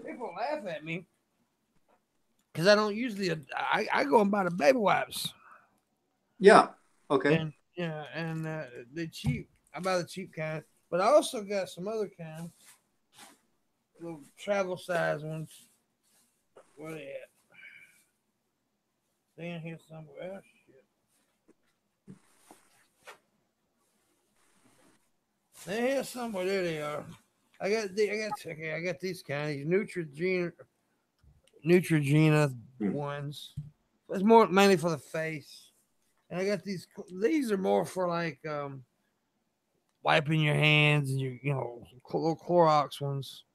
Speaker 1: People laugh at me because I don't usually. I go and buy the baby wipes.
Speaker 2: Yeah. Okay.
Speaker 1: And yeah, and the cheap. I buy the cheap kind, but I also got some other kind, little travel size ones. Where they at? They in here somewhere. Oh, shit. They here somewhere. There they are. I got these kind. These Neutrogena
Speaker 2: Hmm.
Speaker 1: ones. It's more mainly for the face. And I got these. These are more for like wiping your hands and little Clorox ones.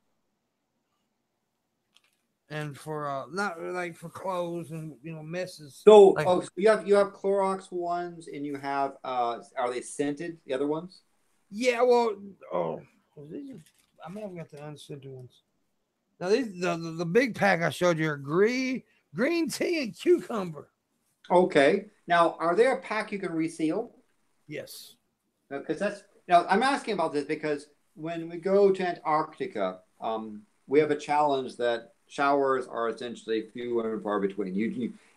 Speaker 1: And for not like for clothes and messes.
Speaker 2: So,
Speaker 1: Like
Speaker 2: so you have Clorox ones, and you have are they scented? The other ones?
Speaker 1: yeah, well, oh, I may have got the unscented ones. Now these the big pack I showed you are green tea and cucumber.
Speaker 2: Okay. Now, are they a pack you can reseal?
Speaker 1: Yes.
Speaker 2: Because that's now I'm asking about this because when we go to Antarctica, we have a challenge that showers are essentially few and far between.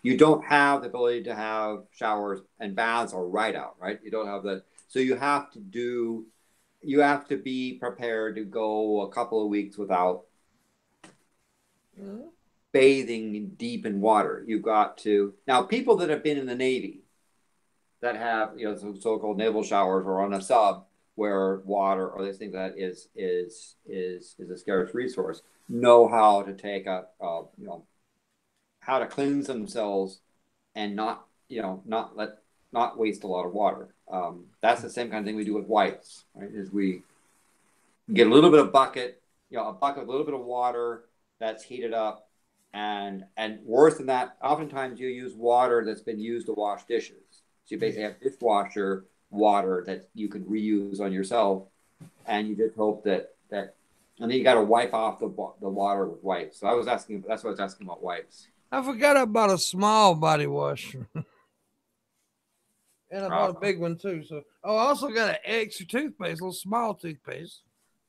Speaker 2: You don't have the ability to have showers, and baths are right out, right? You don't have that, so you have to be prepared to go a couple of weeks without
Speaker 1: Mhm.
Speaker 2: bathing deep in water. You've got to now people that have been in the Navy that have so-called naval showers or on a sub where water or this thing that is a scarce resource know how to take how to cleanse themselves and not waste a lot of water. That's the same kind of thing we do with wipes, right? Is we get a little bit of bucket, a bucket with a little bit of water that's heated up, and worse than that, oftentimes you use water that's been used to wash dishes. So you basically have dishwasher water that you can reuse on yourself, and you just hope and then you got to wipe off the water with wipes. So that's what I was asking about wipes.
Speaker 1: I forgot about a small body wash. And I
Speaker 2: Uh,
Speaker 1: bought a big one too. So I also got an extra toothpaste, a little small toothpaste.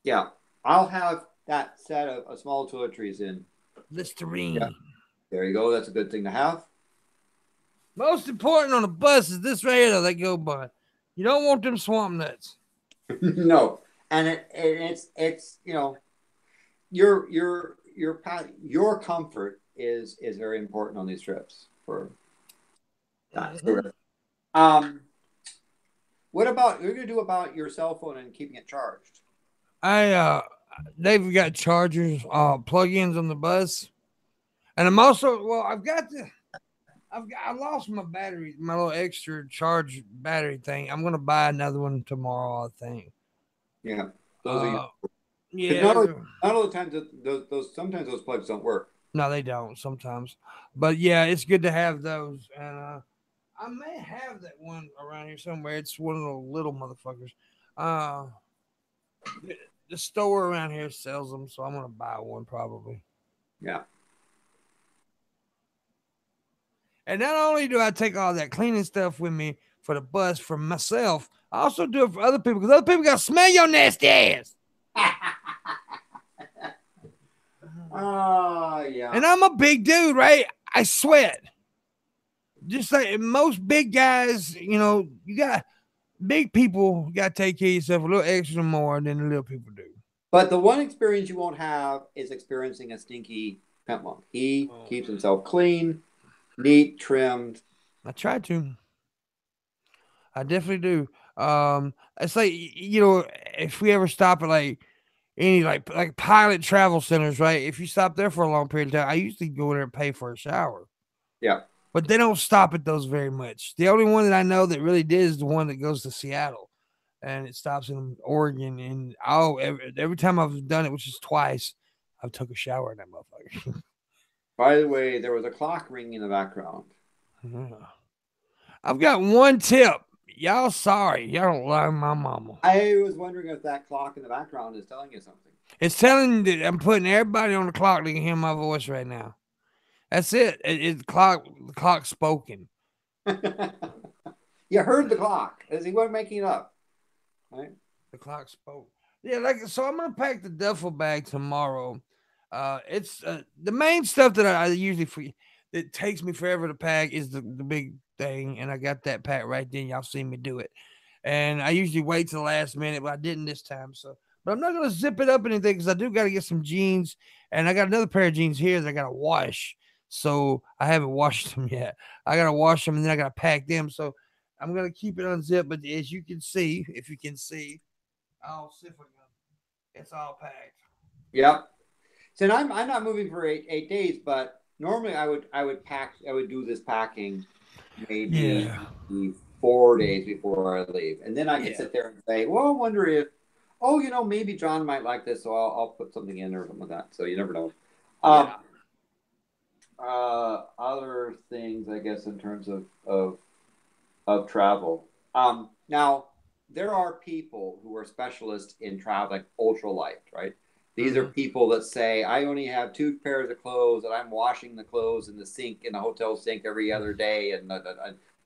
Speaker 2: yeah, I'll have that set of small toiletries in. Yeah,
Speaker 1: Listerine.
Speaker 2: there you go. That's a good thing to have.
Speaker 1: Most important on a bus is this right here that they go by. You don't want them swamp nuts.
Speaker 2: No, and it's your comfort is very important on these trips for that.
Speaker 1: Mm-hmm.
Speaker 2: Um, what about you're gonna do about your cell phone and keeping it charged?
Speaker 1: They've got chargers, plug-ins on the bus, and I'm also I lost my battery, my little extra charge battery thing. I'm gonna buy another one tomorrow, I think.
Speaker 2: Yeah, those are
Speaker 1: Uh,
Speaker 2: because
Speaker 1: yeah,
Speaker 2: not all the times those sometimes those plugs don't work.
Speaker 1: no, they don't sometimes, but yeah, it's good to have those. And I may have that one around here somewhere. It's one of the little motherfuckers. Uh, the store around here sells them, so I'm gonna buy one probably.
Speaker 2: Yeah.
Speaker 1: And not only do I take all that cleaning stuff with me for the bus for myself, I also do it for other people because other people gotta smell your nasty ass.
Speaker 2: Oh yeah.
Speaker 1: And I'm a big dude, right? I sweat. Just like most big guys, you got big people got to take care of yourself a little extra more than the little people do.
Speaker 2: But the one experience you won't have is experiencing a stinky Pimpmunk. He keeps himself clean, neat, trimmed.
Speaker 1: I try to. I definitely do. It's like if we ever stop at like any like pilot travel centers, right? If you stop there for a long period of time, I usually go there and pay for a shower.
Speaker 2: Yeah.
Speaker 1: But they don't stop at those very much. The only one that I know that really did is the one that goes to Seattle, and it stops in Oregon. And every time I've done it, which is twice, I've took a shower in that motherfucker.
Speaker 2: By the way, there was a clock ringing in the background.
Speaker 1: I've got one tip. Y'all sorry. Y'all don't like my mama.
Speaker 2: I was wondering if that clock in the background is telling you something.
Speaker 1: It's telling that I'm putting everybody on the clock that can hear my voice right now. That's it. The clock spoken.
Speaker 2: You heard the clock. He wasn't making it up. Right?
Speaker 1: The clock spoke. Yeah, like so I'm gonna pack the duffel bag tomorrow. It's the main stuff that I usually that takes me forever to pack is the big thing, and I got that packed right then. Y'all seen me do it, and I usually wait till the last minute, but I didn't this time. So, but I'm not gonna zip it up or anything because I do got to get some jeans, and I got another pair of jeans here that I gotta wash. So I haven't washed them yet. I gotta wash them and then I gotta pack them. So I'm gonna keep it unzipped, but as you can see, if you can see, I'll see if I can. It's all packed.
Speaker 2: Yep. So I'm not moving for 8 days, but normally I would do this packing maybe
Speaker 1: Yeah.
Speaker 2: 4 days before I leave, and then I could
Speaker 1: Yeah.
Speaker 2: sit there and say, well, I wonder if, maybe John might like this, so I'll put something in or something like that. So you never know. Um,
Speaker 1: Yeah.
Speaker 2: Other things, I guess, in terms of travel. Now, there are people who are specialists in traveling ultralight, right? These are
Speaker 1: Mm-hmm.
Speaker 2: people that say, I only have two pairs of clothes and I'm washing the clothes in the sink, in the hotel sink every other day. And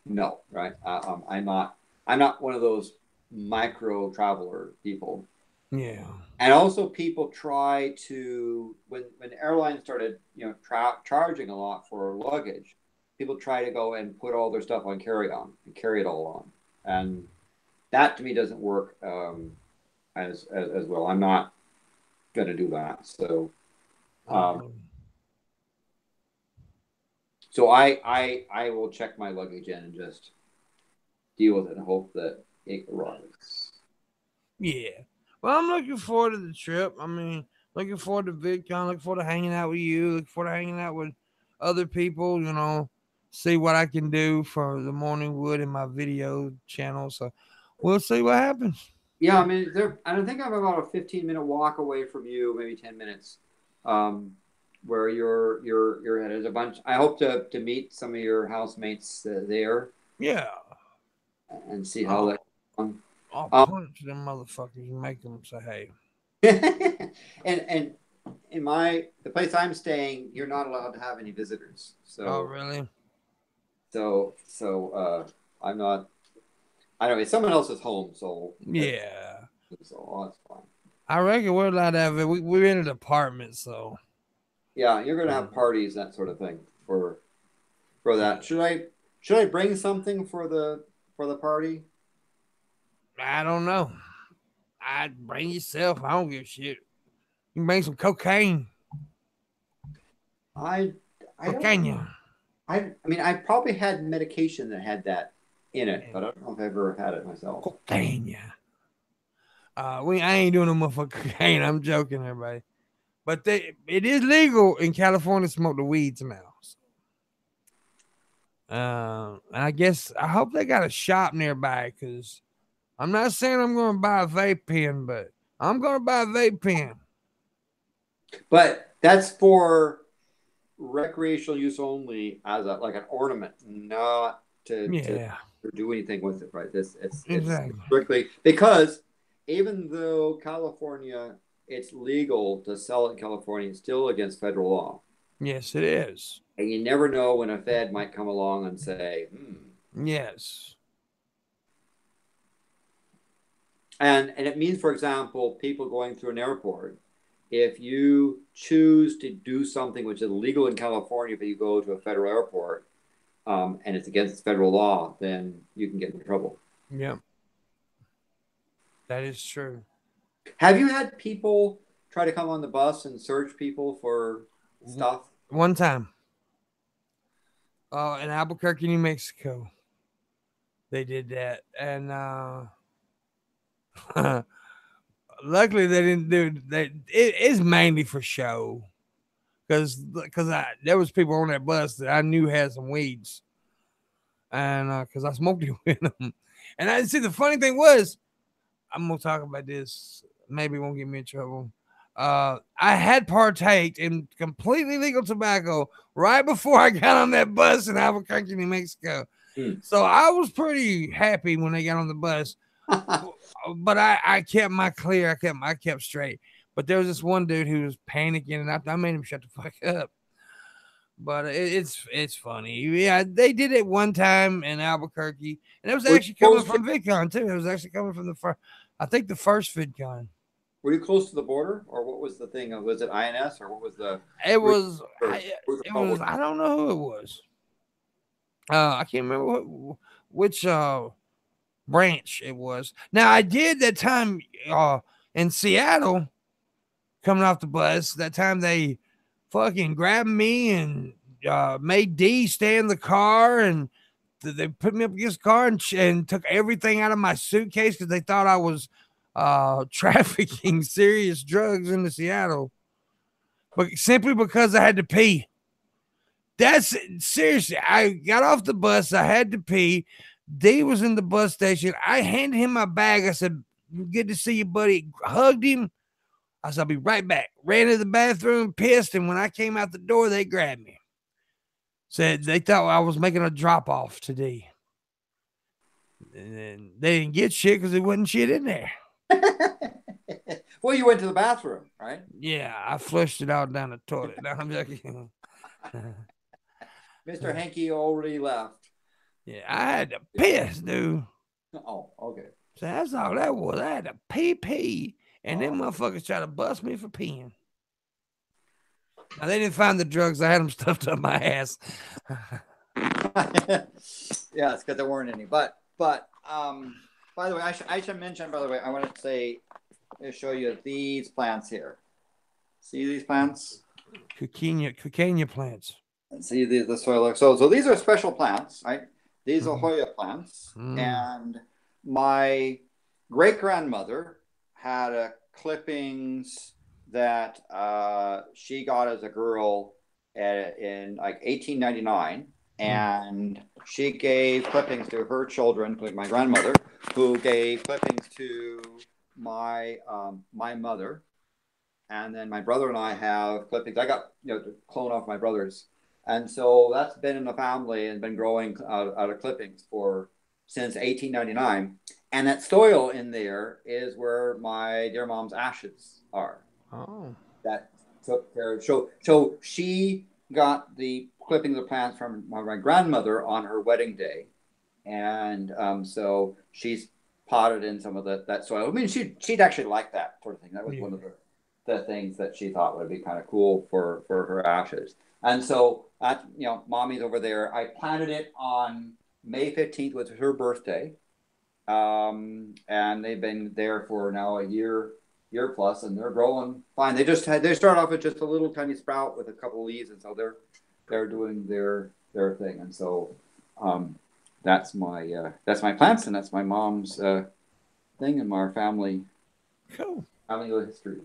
Speaker 2: no, right? I'm not one of those micro traveler people.
Speaker 1: Yeah.
Speaker 2: And also, people try to when airlines started, charging a lot for luggage. People try to go and put all their stuff on carry on and carry it all on, and that to me doesn't work as well. I'm not going to do that. So, um,
Speaker 1: Mm-hmm.
Speaker 2: I will check my luggage in and just deal with it and hope that it arrives.
Speaker 1: Yeah. Well, I'm looking forward to the trip. I mean, looking forward to VidCon, looking forward to hanging out with you, looking forward to hanging out with other people, see what I can do for the Morning Wood in my video channel. So we'll see what happens.
Speaker 2: Yeah, I mean, I don't think I'm about a 15-minute walk away from you, maybe 10 minutes, um, where you're headed. A bunch. I hope to meet some of your housemates there
Speaker 1: Yeah.
Speaker 2: and see how that.
Speaker 1: Oh,
Speaker 2: Um,
Speaker 1: I'll
Speaker 2: um,
Speaker 1: punch them motherfuckers and make them say, hey.
Speaker 2: and in the place I'm staying, you're not allowed to have any visitors.
Speaker 1: Oh,
Speaker 2: So
Speaker 1: really?
Speaker 2: I'm not. I don't know. It's someone else's home,
Speaker 1: Yeah.
Speaker 2: so that's fine.
Speaker 1: I reckon we're allowed to have it. We're in an apartment, so.
Speaker 2: Yeah, you're gonna have parties, that sort of thing for
Speaker 1: Yeah.
Speaker 2: that. Should I bring something for the party?
Speaker 1: I don't know. I'd bring yourself. I don't give a shit. You can bring some cocaine.
Speaker 2: I I don't
Speaker 1: Cocaine.
Speaker 2: know. I mean I probably had medication that had that in it,
Speaker 1: Yeah.
Speaker 2: but I don't know if I've ever had it myself.
Speaker 1: Cocaine. I ain't doing no motherfucking cocaine. I'm joking, everybody. But it is legal in California to smoke the weeds now. So, and I guess I hope they got a shop nearby because I'm not saying I'm going to buy a vape pen, but I'm going to buy a vape pen.
Speaker 2: But that's for recreational use only, as like an ornament, not to
Speaker 1: Yeah,
Speaker 2: do anything with it, right? It's
Speaker 1: exactly.
Speaker 2: strictly because even though California, it's legal to sell it in California, it's still against federal law.
Speaker 1: Yes, it is.
Speaker 2: And you never know when a Fed might come along and say,
Speaker 1: Yes.
Speaker 2: and it means, for example, people going through an airport, if you choose to do something which is illegal in California, but you go to a federal airport, and it's against federal law, then you can get in trouble.
Speaker 1: Yep. That is true.
Speaker 2: Have you had people try to come on the bus and search people for stuff?
Speaker 1: One time, in Albuquerque, New Mexico, they did that, and luckily they didn't do that. It's mainly for show, because there was people on that bus that I knew had some weeds, and because I smoked it with them, and I see the funny thing was I'm gonna talk about this. Maybe it won't get me in trouble. I had partaked in completely legal tobacco right before I got on that bus in Albuquerque, New Mexico.
Speaker 2: Hmm.
Speaker 1: So I was pretty happy when they got on the bus. But I kept my clear. I kept straight. But there was this one dude who was panicking, and I made him shut the fuck up. But it's funny. Yeah, they did it one time in Albuquerque, and it was
Speaker 2: Were you
Speaker 1: actually coming
Speaker 2: supposed to?
Speaker 1: from VidCon too. It was actually coming from I think the first VidCon.
Speaker 2: Were you close to the border, or what was the thing? Was it INS, or what was the?
Speaker 1: It was.
Speaker 2: It
Speaker 1: was. I don't know who it was. I can't remember which branch it was. Now I did that time in Seattle, coming off the bus. That time they fucking grabbed me and made D stay in the car, and they put me up against the car and took everything out of my suitcase because they thought I was trafficking serious drugs into Seattle, but simply because I had to pee. That's seriously. I got off the bus. I had to pee. D was in the bus station. I handed him my bag. I said, "Good to see you, buddy." Hugged him. I said, "I'll be right back." Ran to the bathroom, pissed, and when I came out the door, they grabbed me. Said they thought I was making a drop off to D. And they didn't get shit because there wasn't shit in there.
Speaker 2: Well, you went to the bathroom, right?
Speaker 1: Yeah, I flushed it out down the toilet. Now I'm like,
Speaker 2: Mr. Hanky already left.
Speaker 1: Yeah, I had to piss, dude.
Speaker 2: Oh, okay.
Speaker 1: So that's all that was. I had to pee, and then motherfuckers tried to bust me for peeing. Now, they didn't find the drugs. I had them stuffed up my ass.
Speaker 2: Yeah, it's because there weren't any. But by the way, I should mention. By the way, I want to show you these plants here. See these plants?
Speaker 1: Cucania plants.
Speaker 2: See the soil. So these are special plants, right? These are Hoya plants, and my great grandmother had clippings that she got as a girl in like 1899, and she gave clippings to her children, like my grandmother, who gave clippings to my mother, and then my brother and I have clippings. I got to clone off my brother's, and so that's been in the family and been growing out of clippings since 1899. And that soil in there is where my dear mom's ashes are.
Speaker 1: Oh,
Speaker 2: that took care of. So she got the clippings of plants from my grandmother on her wedding day, and so she's potted in some of that soil. I mean, she'd actually like that sort of thing. That was one of the things that she thought would be kind of cool for her ashes. And so mommy's over there. I planted it on May 15th, which was her birthday, and they've been there for now a year plus, and they're growing fine. They start off with just a little tiny sprout with a couple of leaves, and so they're doing their thing. And so that's my plants, and that's my mom's thing in our family.
Speaker 1: Cool.
Speaker 2: Family history.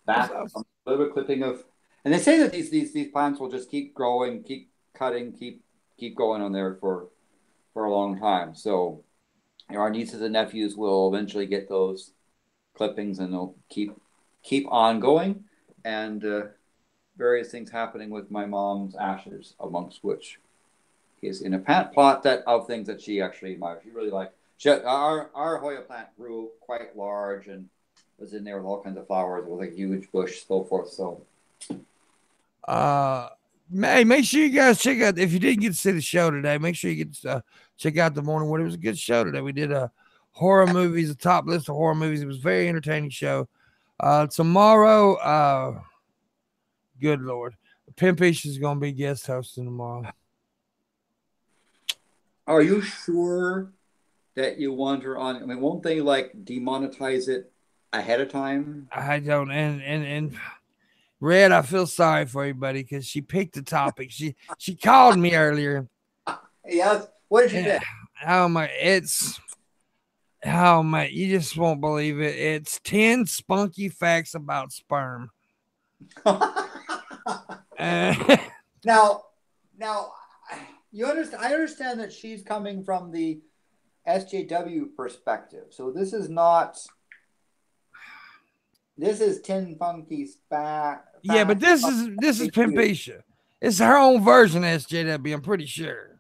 Speaker 2: Back a little bit clipping of, and they say that these plants will just keep growing, keep cutting, keep going on there for a long time. So our nieces and nephews will eventually get those clippings, and they'll keep on going, and various things happening with my mom's ashes, amongst which is in a plot of things that she actually admires. She really liked. Our Hoya plant grew quite large and was in there with all kinds of flowers. It was like a huge bush, so forth. So,
Speaker 1: make sure you guys check out. If you didn't get to see the show today, make sure you get to check out the Morning Wood. It was a good show today. We did horror movies, a top list of horror movies. It was a very entertaining show. Tomorrow, good Lord, Pimpish is going to be guest hosting tomorrow.
Speaker 2: Are you sure that you want her on? I mean, won't they like demonetize it ahead of time?
Speaker 1: I don't. And Red, I feel sorry for you, buddy, because she picked the topic. She called me earlier.
Speaker 2: Yes. What did she say?
Speaker 1: Oh my, you just won't believe it. It's 10 spunky facts about sperm.
Speaker 2: Now, you understand? I understand that she's coming from the SJW perspective. So this is 10 funky facts.
Speaker 1: Yeah, but this is Pimpisha. It's her own version of SJW, I'm pretty sure.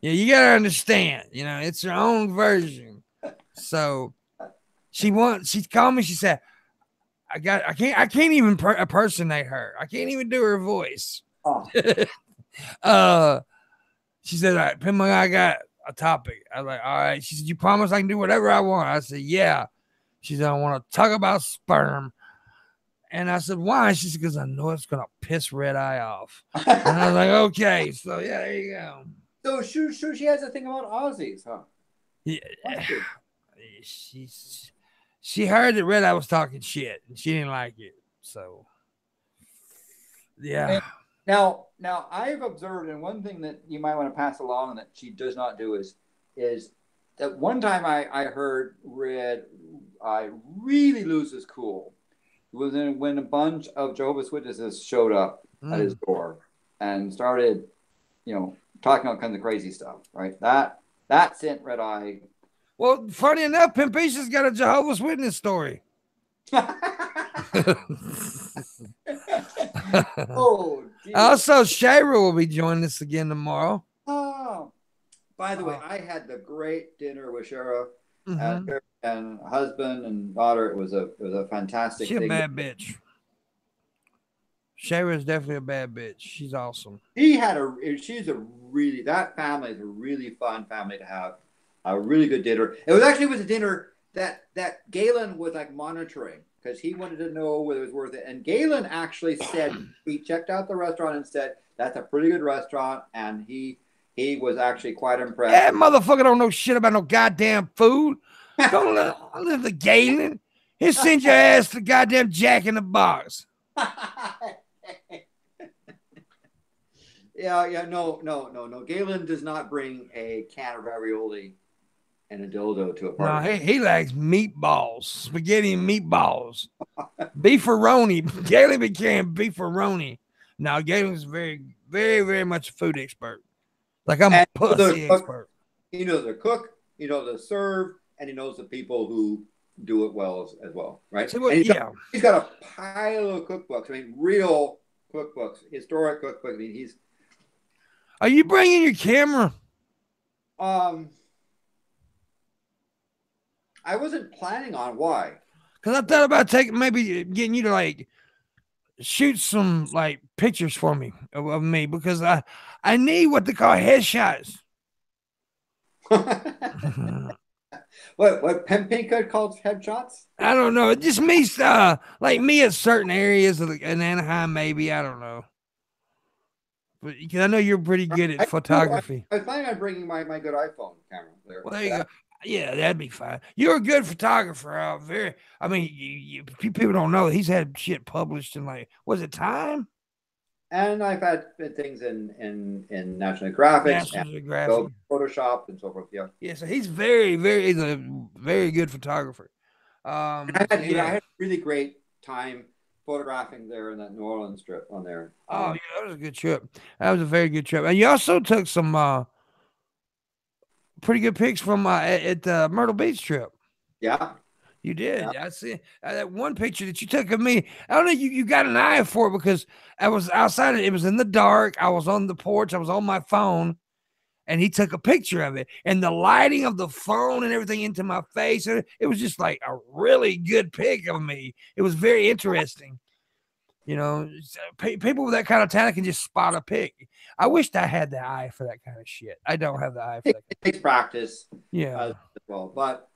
Speaker 1: Yeah, you gotta understand. It's her own version. So she called me. She said, I can't even impersonate her. I can't even do her voice. She said, all right, Pimpmunk, I got a topic. I was like, all right. She said, you promise I can do whatever I want? I said, yeah. She said, I want to talk about sperm. And I said, why? She said, because I know it's going to piss Red Eye off. And I was like, okay. So, yeah, there you go.
Speaker 2: So she has a thing about Aussies, huh?
Speaker 1: Yeah. She heard that Red Eye was talking shit, and she didn't like it. So, yeah.
Speaker 2: Now I've observed, and one thing that you might want to pass along that she does not do is that one time I heard Red Eye really lose his cool was when a bunch of Jehovah's Witnesses showed up at his door and started, talking all kinds of crazy stuff. Right? That sent Red Eye.
Speaker 1: Well, funny enough, Pimpmunk got a Jehovah's Witness story.
Speaker 2: Oh, geez.
Speaker 1: Also, Shayra will be joining us again tomorrow.
Speaker 2: Oh, by the way, I had the great dinner with Shara and husband and daughter. It was a fantastic
Speaker 1: thing. She's a bad bitch. Shayra is definitely a bad bitch. She's awesome.
Speaker 2: That family is a really fun family to have. A really good dinner. It was a dinner that Galen was like monitoring because he wanted to know whether it was worth it. And Galen actually said, he checked out the restaurant and said, that's a pretty good restaurant. And he was actually quite impressed.
Speaker 1: That motherfucker don't know shit about no goddamn food. Don't let the Galen. He'll send your ass to goddamn Jack in the Box.
Speaker 2: No. Galen does not bring a can of ravioli and a dildo to a party.
Speaker 1: No, he likes meatballs, spaghetti and meatballs. Beefaroni. Galen became beefaroni. Now, Galen's very, very, very much a food expert. Like I'm a pussy expert.
Speaker 2: He knows to cook, he knows to serve, and he knows the people who do it well as well, right?
Speaker 1: So,
Speaker 2: he's got a pile of cookbooks. I mean, real cookbooks, historic cookbooks. I mean, he's.
Speaker 1: Are you bringing your camera?
Speaker 2: I wasn't planning on. Why?
Speaker 1: Because I thought about getting you to like shoot some like pictures for me of me because I need what they call headshots.
Speaker 2: What Pimpmunk calls headshots?
Speaker 1: I don't know. It just me, like me at certain areas in Anaheim, maybe. I don't know. But because I know you're pretty good at photography.
Speaker 2: I was planning on bringing my good iPhone camera there.
Speaker 1: Well, there you go. Yeah, that'd be fine. You're a good photographer. People don't know he's had shit published in was it Time?
Speaker 2: And I've had things in National Geographic, Photoshop, and so forth. Yeah.
Speaker 1: Yeah. So he's he's a very good photographer.
Speaker 2: I had a really great time photographing there in that New Orleans trip on there.
Speaker 1: That was a good trip. That was a very good trip. And you also took some pretty good pics from at the Myrtle Beach trip.
Speaker 2: Yeah.
Speaker 1: You did. Yeah. I see that one picture that you took of me. I don't know. You got an eye for it because I was outside. It was in the dark. I was on the porch. I was on my phone, and he took a picture of it. And the lighting of the phone and everything into my face. It was just like a really good pic of me. It was very interesting. People with that kind of talent can just spot a pic. I wished I had the eye for that kind of shit. I don't have the eye for that.
Speaker 2: It takes practice.
Speaker 1: Yeah.
Speaker 2: As well, but.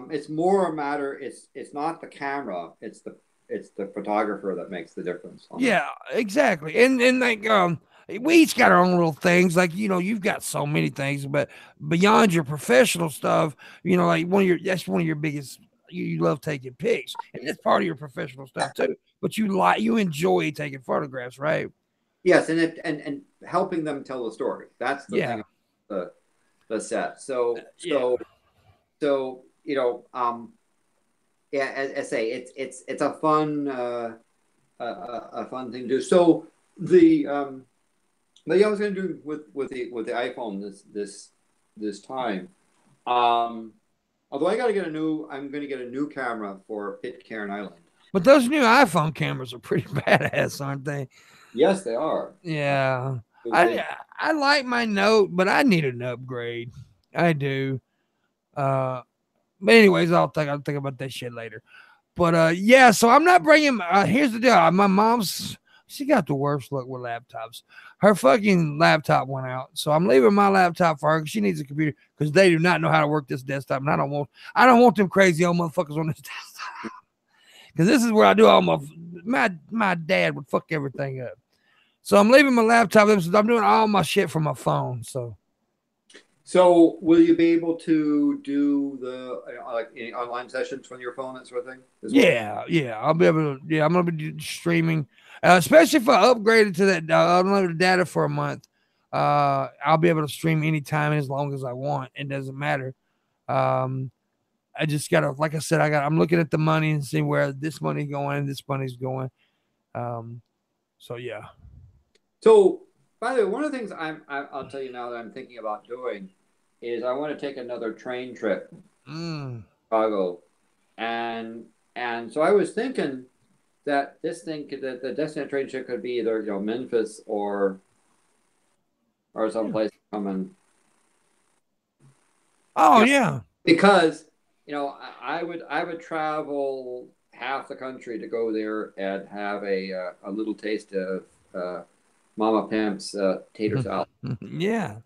Speaker 2: It's more a matter. It's not the camera. It's the photographer that makes the difference.
Speaker 1: Yeah, exactly. And like we each got our own little things. Like you've got so many things, but beyond your professional stuff, like that's one of your biggest. You love taking pics, and that's part of your professional stuff too. But you enjoy taking photographs, right?
Speaker 2: Yes, and helping them tell the story. That's the thing. The set. So. As I say, it's a fun thing to do. So I was going to do with the iPhone this time. Although I'm going to get a new camera for Pitcairn Island.
Speaker 1: But those new iPhone cameras are pretty badass, aren't they?
Speaker 2: Yes, they are.
Speaker 1: Yeah, I like my Note, but I need an upgrade. I do. But anyways, I'll think about that shit later. But so I'm not bringing. Here's the deal. My mom's She got the worst luck with laptops. Her fucking laptop went out, so I'm leaving my laptop for her because she needs a computer because they do not know how to work this desktop, and I don't want them crazy old motherfuckers on this desktop because this is where I do all my dad would fuck everything up. So I'm leaving my laptop. I'm doing all my shit from my phone.
Speaker 2: So will you be able to do the like any online sessions from your phone, that sort of thing?
Speaker 1: Yeah, I'll be able to. Yeah, I'm gonna be streaming, especially if I upgraded to that unlimited data for a month. I'll be able to stream anytime as long as I want. It doesn't matter. I just gotta, like I said, I'm looking at the money and see where this money's going and this money's going. So yeah.
Speaker 2: So, by the way, one of the things I'll tell you now that I'm thinking about doing is I want to take another train trip to Chicago, and so I was thinking that the destination train trip could be either Memphis or someplace coming.
Speaker 1: Oh yeah,
Speaker 2: because I would travel half the country to go there and have a little taste of Mama Pimp's tater salad.
Speaker 1: Yeah.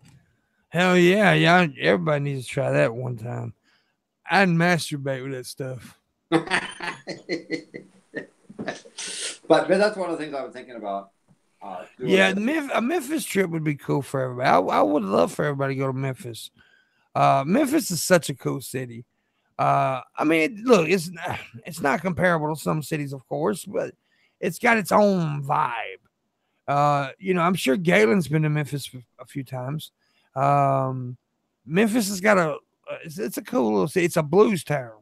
Speaker 1: Hell yeah. Everybody needs to try that one time. I'd masturbate with that stuff.
Speaker 2: but that's one of the things I was thinking about.
Speaker 1: Yeah, a Memphis trip would be cool for everybody. I would love for everybody to go to Memphis. Memphis is such a cool city. I mean, look, it's not comparable to some cities, of course, but it's got its own vibe. I'm sure Galen's been to Memphis a few times. Memphis has got it's a cool little city. It's a blues town.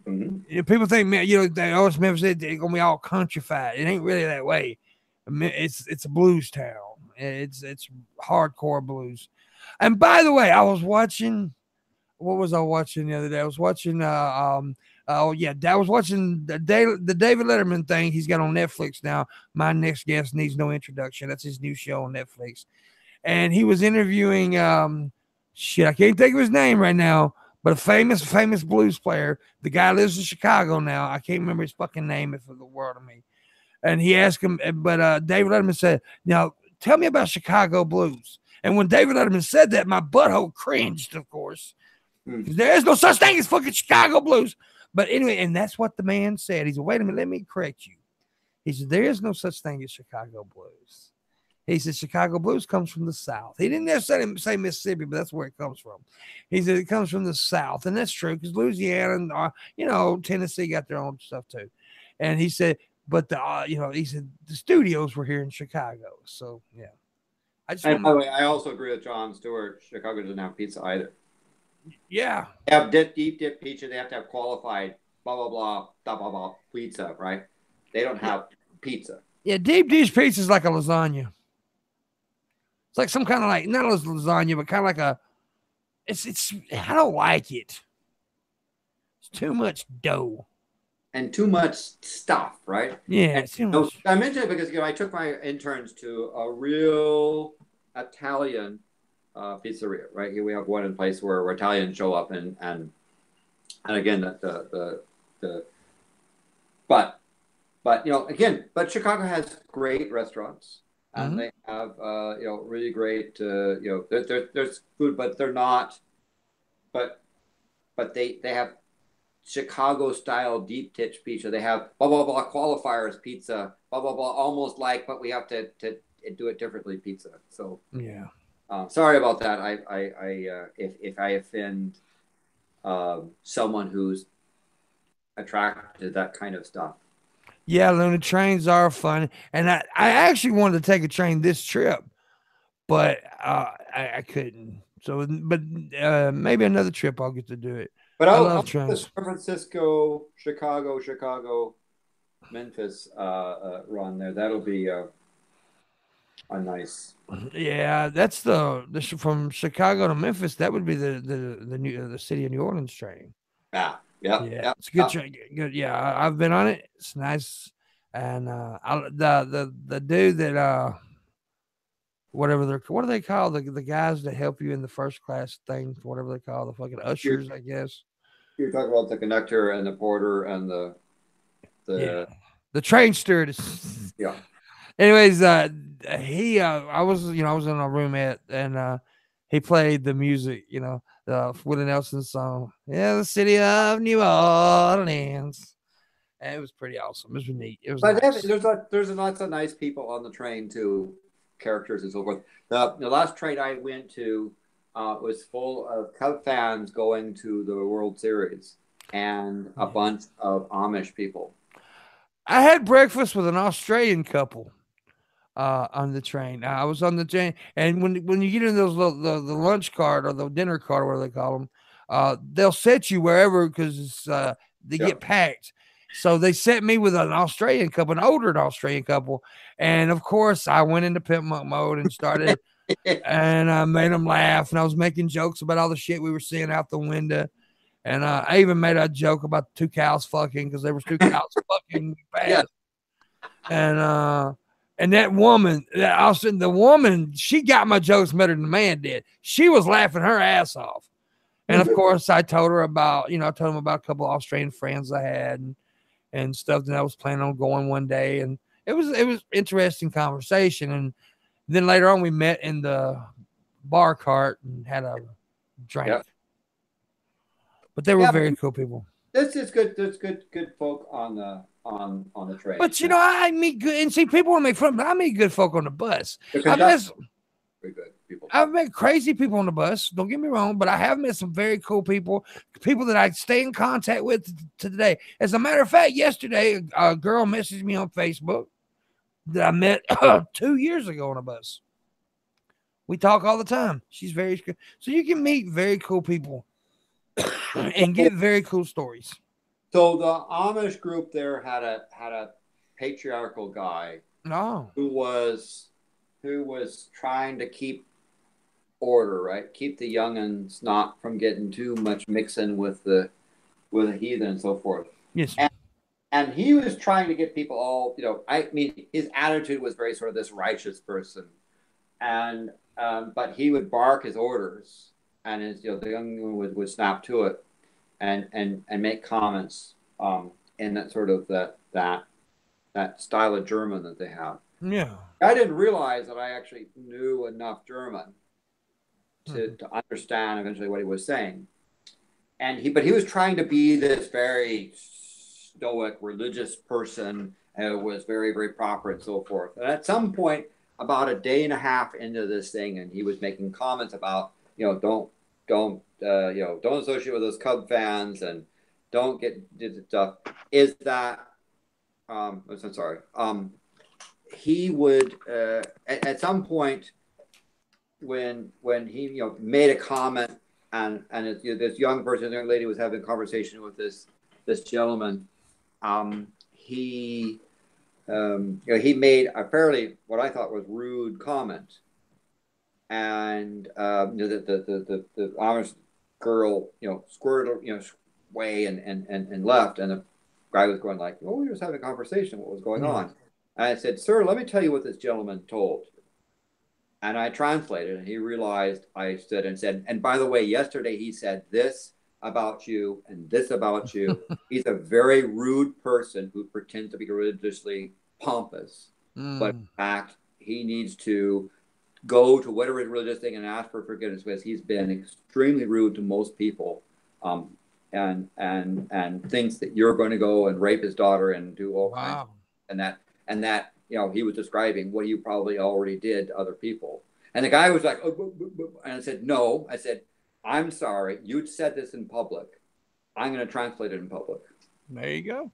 Speaker 2: Mm-hmm.
Speaker 1: People think, it's Memphis, they're gonna be all countrified. It ain't really that way. It's a blues town. It's hardcore blues. And by the way, I was watching. What was I watching the other day? I was watching. I was watching the David Letterman thing he's got on Netflix now. My Next Guest Needs No Introduction. That's his new show on Netflix. And he was interviewing I can't think of his name right now, but a famous blues player. The guy lives in Chicago now. I can't remember his fucking name for the world of me. And he asked him, but David Letterman said, "Now tell me about Chicago blues." And when David Letterman said that, my butthole cringed, of course. There is no such thing as fucking Chicago blues. But anyway, and that's what the man said. He said, wait a minute, let me correct you. He said, there is no such thing as Chicago blues. He said, Chicago blues comes from the South. He didn't necessarily say Mississippi, but that's where it comes from. He said, it comes from the South. And that's true because Louisiana and, Tennessee got their own stuff too. And he said, but he said the studios were here in Chicago. So, yeah.
Speaker 2: And by the way, I also agree with John Stewart. Chicago doesn't have pizza either.
Speaker 1: Yeah.
Speaker 2: They have deep dip pizza. They have to have qualified blah, blah, blah pizza, right? They don't have pizza.
Speaker 1: Yeah, deep dish pizza is like a lasagna. It's like some kind of not a lasagna, but kind of like it's I don't like it. It's too much dough.
Speaker 2: And too much stuff, right?
Speaker 1: Yeah, it's too much.
Speaker 2: I mentioned it because I took my interns to a real Italian pizzeria, right? Here we have one in place where Italians show up and again but Chicago has great restaurants and they have really great there's food, but they're not but they have Chicago style deep dish pizza. They have blah blah blah qualifiers pizza, blah blah blah, almost like, but we have to do it differently pizza. So
Speaker 1: yeah.
Speaker 2: Sorry about that. If I offend someone who's attracted to that kind of stuff.
Speaker 1: Yeah, Luna, trains are fun, and I actually wanted to take a train this trip, but I couldn't. So, but maybe another trip I'll get to do it.
Speaker 2: But
Speaker 1: I love trains.
Speaker 2: San Francisco, Chicago, Memphis run there. That'll be a nice.
Speaker 1: Yeah, that's the from Chicago to Memphis. That would be the city of New Orleans train.
Speaker 2: Yeah.
Speaker 1: It's a good train. Good. Yeah, I've been on it. It's nice, and the dude that what do they call the guys that help you in the first class thing? Whatever they call the fucking ushers, I guess.
Speaker 2: You're talking about the conductor and the porter and the
Speaker 1: train stewardess.
Speaker 2: Yeah.
Speaker 1: Anyways, I was, I was in a roommate, and he played the music, the Willie Nelson song, yeah, the city of New Orleans, and it was pretty awesome. It was neat. It was
Speaker 2: But
Speaker 1: nice.
Speaker 2: there's lots of nice people on the train too, characters and so forth. The last train I went to was full of Cub fans going to the World Series and a bunch of Amish people.
Speaker 1: I had breakfast with an Australian couple on the train. I was on the train, and when you get in those the lunch cart or the dinner cart, whatever they call them, they'll set you wherever because they get packed. So they set me with an Australian couple, an older Australian couple, and of course I went into Pimpmunk mode and started, and I made them laugh, and I was making jokes about all the shit we were seeing out the window. And I even made a joke about 2 cows fucking because there was 2 cows fucking fast. And that woman, the woman, she got my jokes better than the man did. She was laughing her ass off. And of course, I told her about, I told them about a couple of Australian friends I had and stuff that I was planning on going one day. And it was interesting conversation. And then later on, we met in the bar cart and had a drink. Yep. But they were very cool people.
Speaker 2: This is good. There's good folk on the train.
Speaker 1: But I meet good, and see, people want to make fun, but I meet good folk on the bus.
Speaker 2: Very good people.
Speaker 1: I've met crazy people on the bus. Don't get me wrong, but I have met some very cool people that I stay in contact with to today. As a matter of fact, yesterday a girl messaged me on Facebook that I met 2 years ago on a bus. We talk all the time. She's very good, so you can meet very cool people and get very cool stories.
Speaker 2: So the Amish group there had a patriarchal guy who was trying to keep order, right? Keep the youngins not from getting too much mixing with the heathen and so forth.
Speaker 1: Yes.
Speaker 2: And he was trying to get people all, I mean, his attitude was very sort of this righteous person, and but he would bark his orders, and his the young one would snap to it, and make comments in that sort of that style of German that they have.
Speaker 1: Yeah.
Speaker 2: I didn't realize that I actually knew enough German to understand eventually what he was saying. But he was trying to be this very stoic, religious person, and was very, very proper and so forth. And at some point, about a day and a half into this thing, and he was making comments about, don't associate with those Cub fans and don't get stuff. Is that I'm sorry. He would at some point when he made a comment and this young lady was having a conversation with this gentleman. He made a fairly what I thought was rude comment, and the Amish girl squirted way and left, and the guy was going like, "Oh, we were just having a conversation. What was going on?" And I said, "Sir, let me tell you what this gentleman told." And I translated, and he realized I stood and said, "And by the way, yesterday he said this about you and this about you." He's a very rude person who pretends to be religiously pompous. But in fact, he needs to go to whatever his religious thing and ask for forgiveness because he's been extremely rude to most people. And thinks that you're going to go and rape his daughter and do all kinds and that he was describing what you probably already did to other people. And the guy was like, oh, and I said, no. I said, I'm sorry. You said this in public. I'm going to translate it in public.
Speaker 1: There you go.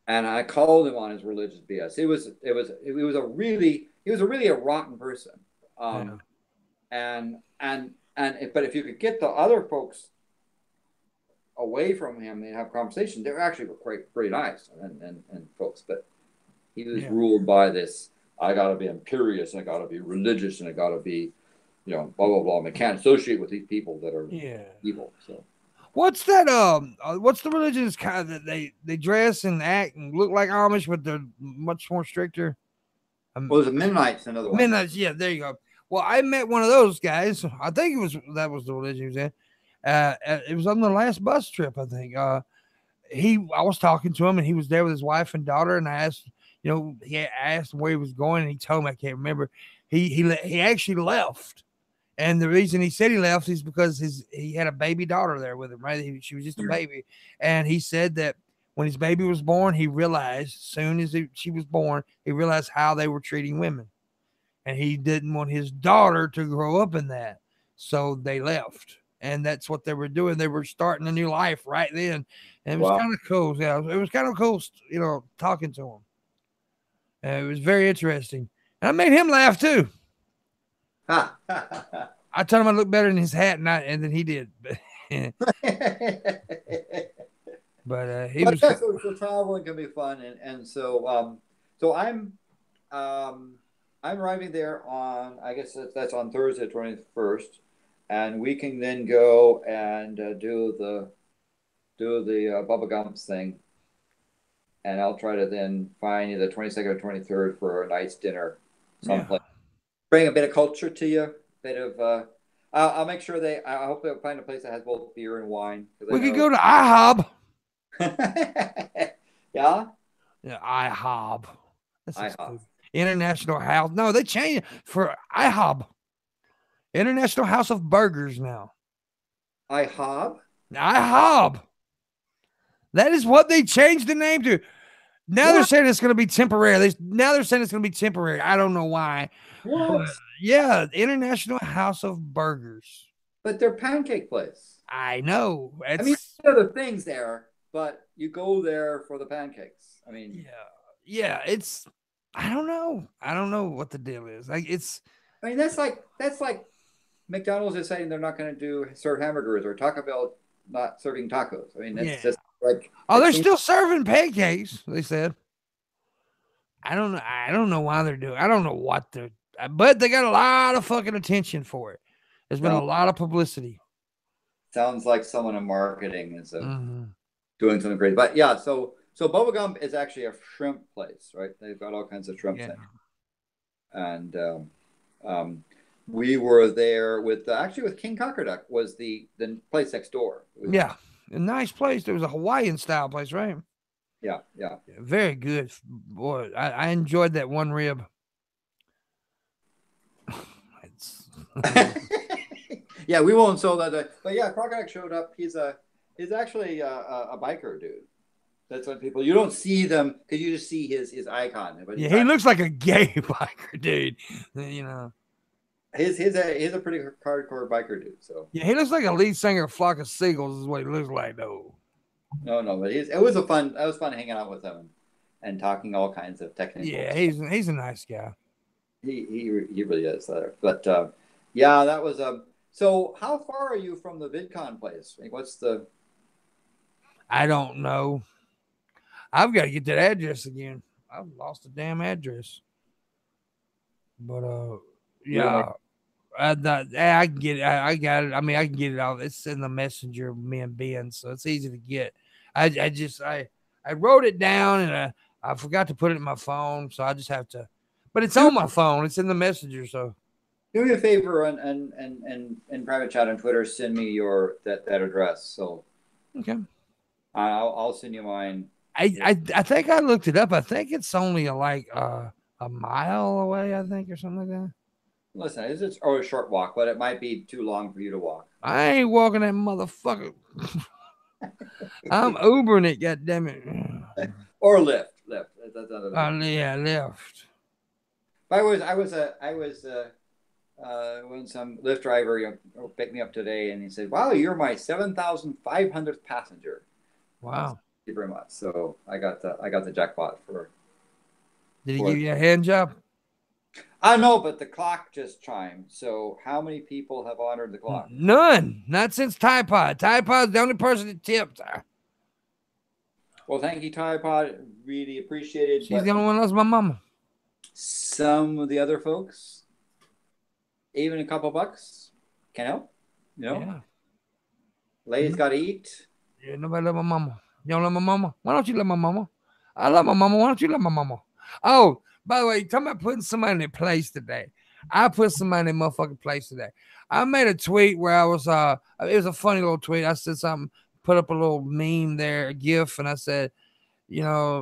Speaker 2: And I called him on his religious BS. He was a really a rotten person. But if you could get the other folks away from him and have conversations, they were actually pretty nice and folks, but he was ruled by this, I gotta be imperious, I gotta be religious, and I gotta be, blah blah blah. I can't associate with these people that are evil. So
Speaker 1: what's that what's the religious kind that they dress and act and look like Amish, but they're much more stricter?
Speaker 2: Well, the Mennonites, another one.
Speaker 1: Mennonites, yeah, there you go. Well, I met one of those guys. I think that was the religion he was in. It was on the last bus trip, I think. I was talking to him, and he was there with his wife and daughter, and I asked, you know, he asked him where he was going, and he told me, I can't remember. He actually left, and the reason he said he left is because he had a baby daughter there with him, right? She was just a baby, and he said that when his baby was born, he realized as soon as she was born, he realized how they were treating women, and he didn't want his daughter to grow up in that, so they left. And that's what they were doing. They were starting a new life right then, and it was kind of cool. Yeah, it was kind of cool, you know, talking to him. It was very interesting. And I made him laugh too. I told him I looked better in his hat, and then he did. But he was.
Speaker 2: Yeah, so traveling can be fun, and so I'm arriving there on, I guess that's on Thursday, 21st, and we can then go and do the Bubba Gumps thing. And I'll try to then find either 22nd or 23rd for a nice dinner someplace. Yeah. Bring a bit of culture to you, bit of. I'll make sure I hope they'll find a place that has both beer and wine.
Speaker 1: We could go to IHOB.
Speaker 2: Yeah.
Speaker 1: Yeah, IHOB.
Speaker 2: IHOB.
Speaker 1: International House. No, they changed it for IHOB. International House of Burgers now.
Speaker 2: IHOB.
Speaker 1: IHOB. That is what they changed the name to. Now they're saying it's going to be temporary. Now they're saying it's going to be temporary. I don't know why.
Speaker 2: What?
Speaker 1: But yeah, International House of Burgers.
Speaker 2: But they're pancake place.
Speaker 1: I know.
Speaker 2: I mean, there are other things there, but you go there for the pancakes. I mean,
Speaker 1: yeah. It's. I don't know. I don't know what the deal is. Like it's.
Speaker 2: I mean, that's like McDonald's is saying they're not going to serve hamburgers, or Taco Bell not serving tacos. I mean, it's just like.
Speaker 1: Oh, they're still serving pancakes. They said. I don't know. I don't know why they're doing. I don't know what they're. But they got a lot of fucking attention for it. There's been a lot of publicity.
Speaker 2: Sounds like someone in marketing is doing something great. But yeah, so Bubblegum is actually a shrimp place, right? They've got all kinds of shrimps in. And we were there with King Cockerduck was the place next door.
Speaker 1: Yeah, a nice place. There was a Hawaiian style place, right?
Speaker 2: Yeah.
Speaker 1: Very good. Boy, I enjoyed that one rib.
Speaker 2: Yeah, we won't sell that. But yeah, Cockerduck showed up. He's actually a biker dude. That's what people, you don't see them because you just see his icon. But
Speaker 1: he looks like a gay biker dude. You know,
Speaker 2: he's a pretty hardcore biker dude. So
Speaker 1: yeah, he looks like a lead singer of Flock of Seagulls is what he looks like though.
Speaker 2: No, but it was fun hanging out with him and talking all kinds of technical.
Speaker 1: Yeah, he's a nice guy.
Speaker 2: He really is. But yeah, that was So how far are you from the VidCon place? Like, what's the?
Speaker 1: I don't know. I've got to get that address again. I've lost the damn address. But yeah, I can get it. I got it. I mean, I can get it out. It's in the messenger, me and Ben, so it's easy to get. I wrote it down and I forgot to put it in my phone, so I just have to. But it's on my phone. It's in the messenger, so.
Speaker 2: Do me a favor and private chat on Twitter. Send me that address. So.
Speaker 1: Okay.
Speaker 2: I'll send you mine.
Speaker 1: I think I looked it up. I think it's only like a mile away, I think, or something like that.
Speaker 2: Listen, it's a short walk, but it might be too long for you to walk.
Speaker 1: I ain't walking that motherfucker. I'm Ubering it, goddammit.
Speaker 2: Or Lyft.
Speaker 1: Yeah, Lyft.
Speaker 2: I was when some Lyft driver picked me up today, and he said, "Wow, you're my 7,500th passenger."
Speaker 1: Wow.
Speaker 2: Thank you very much. So I got the jackpot for.
Speaker 1: Did he give you a hand job?
Speaker 2: I know, but the clock just chimed. So how many people have honored the clock?
Speaker 1: None. Not since Tide Pod. Tide Pod's the only person that tipped.
Speaker 2: Well, thank you, Tide Pod. Really appreciate it.
Speaker 1: She's the only one that loves my mama.
Speaker 2: Some of the other folks, even a couple bucks, can help. Yeah. Ladies got to eat.
Speaker 1: Yeah, nobody love my mama. You don't love my mama? Why don't you love my mama? I love my mama. Why don't you love my mama? Oh, by the way, talking about putting somebody in their place today. I put somebody in their motherfucking place today. I made a tweet where I was, it was a funny little tweet. I said something, put up a little meme there, a GIF, and I said,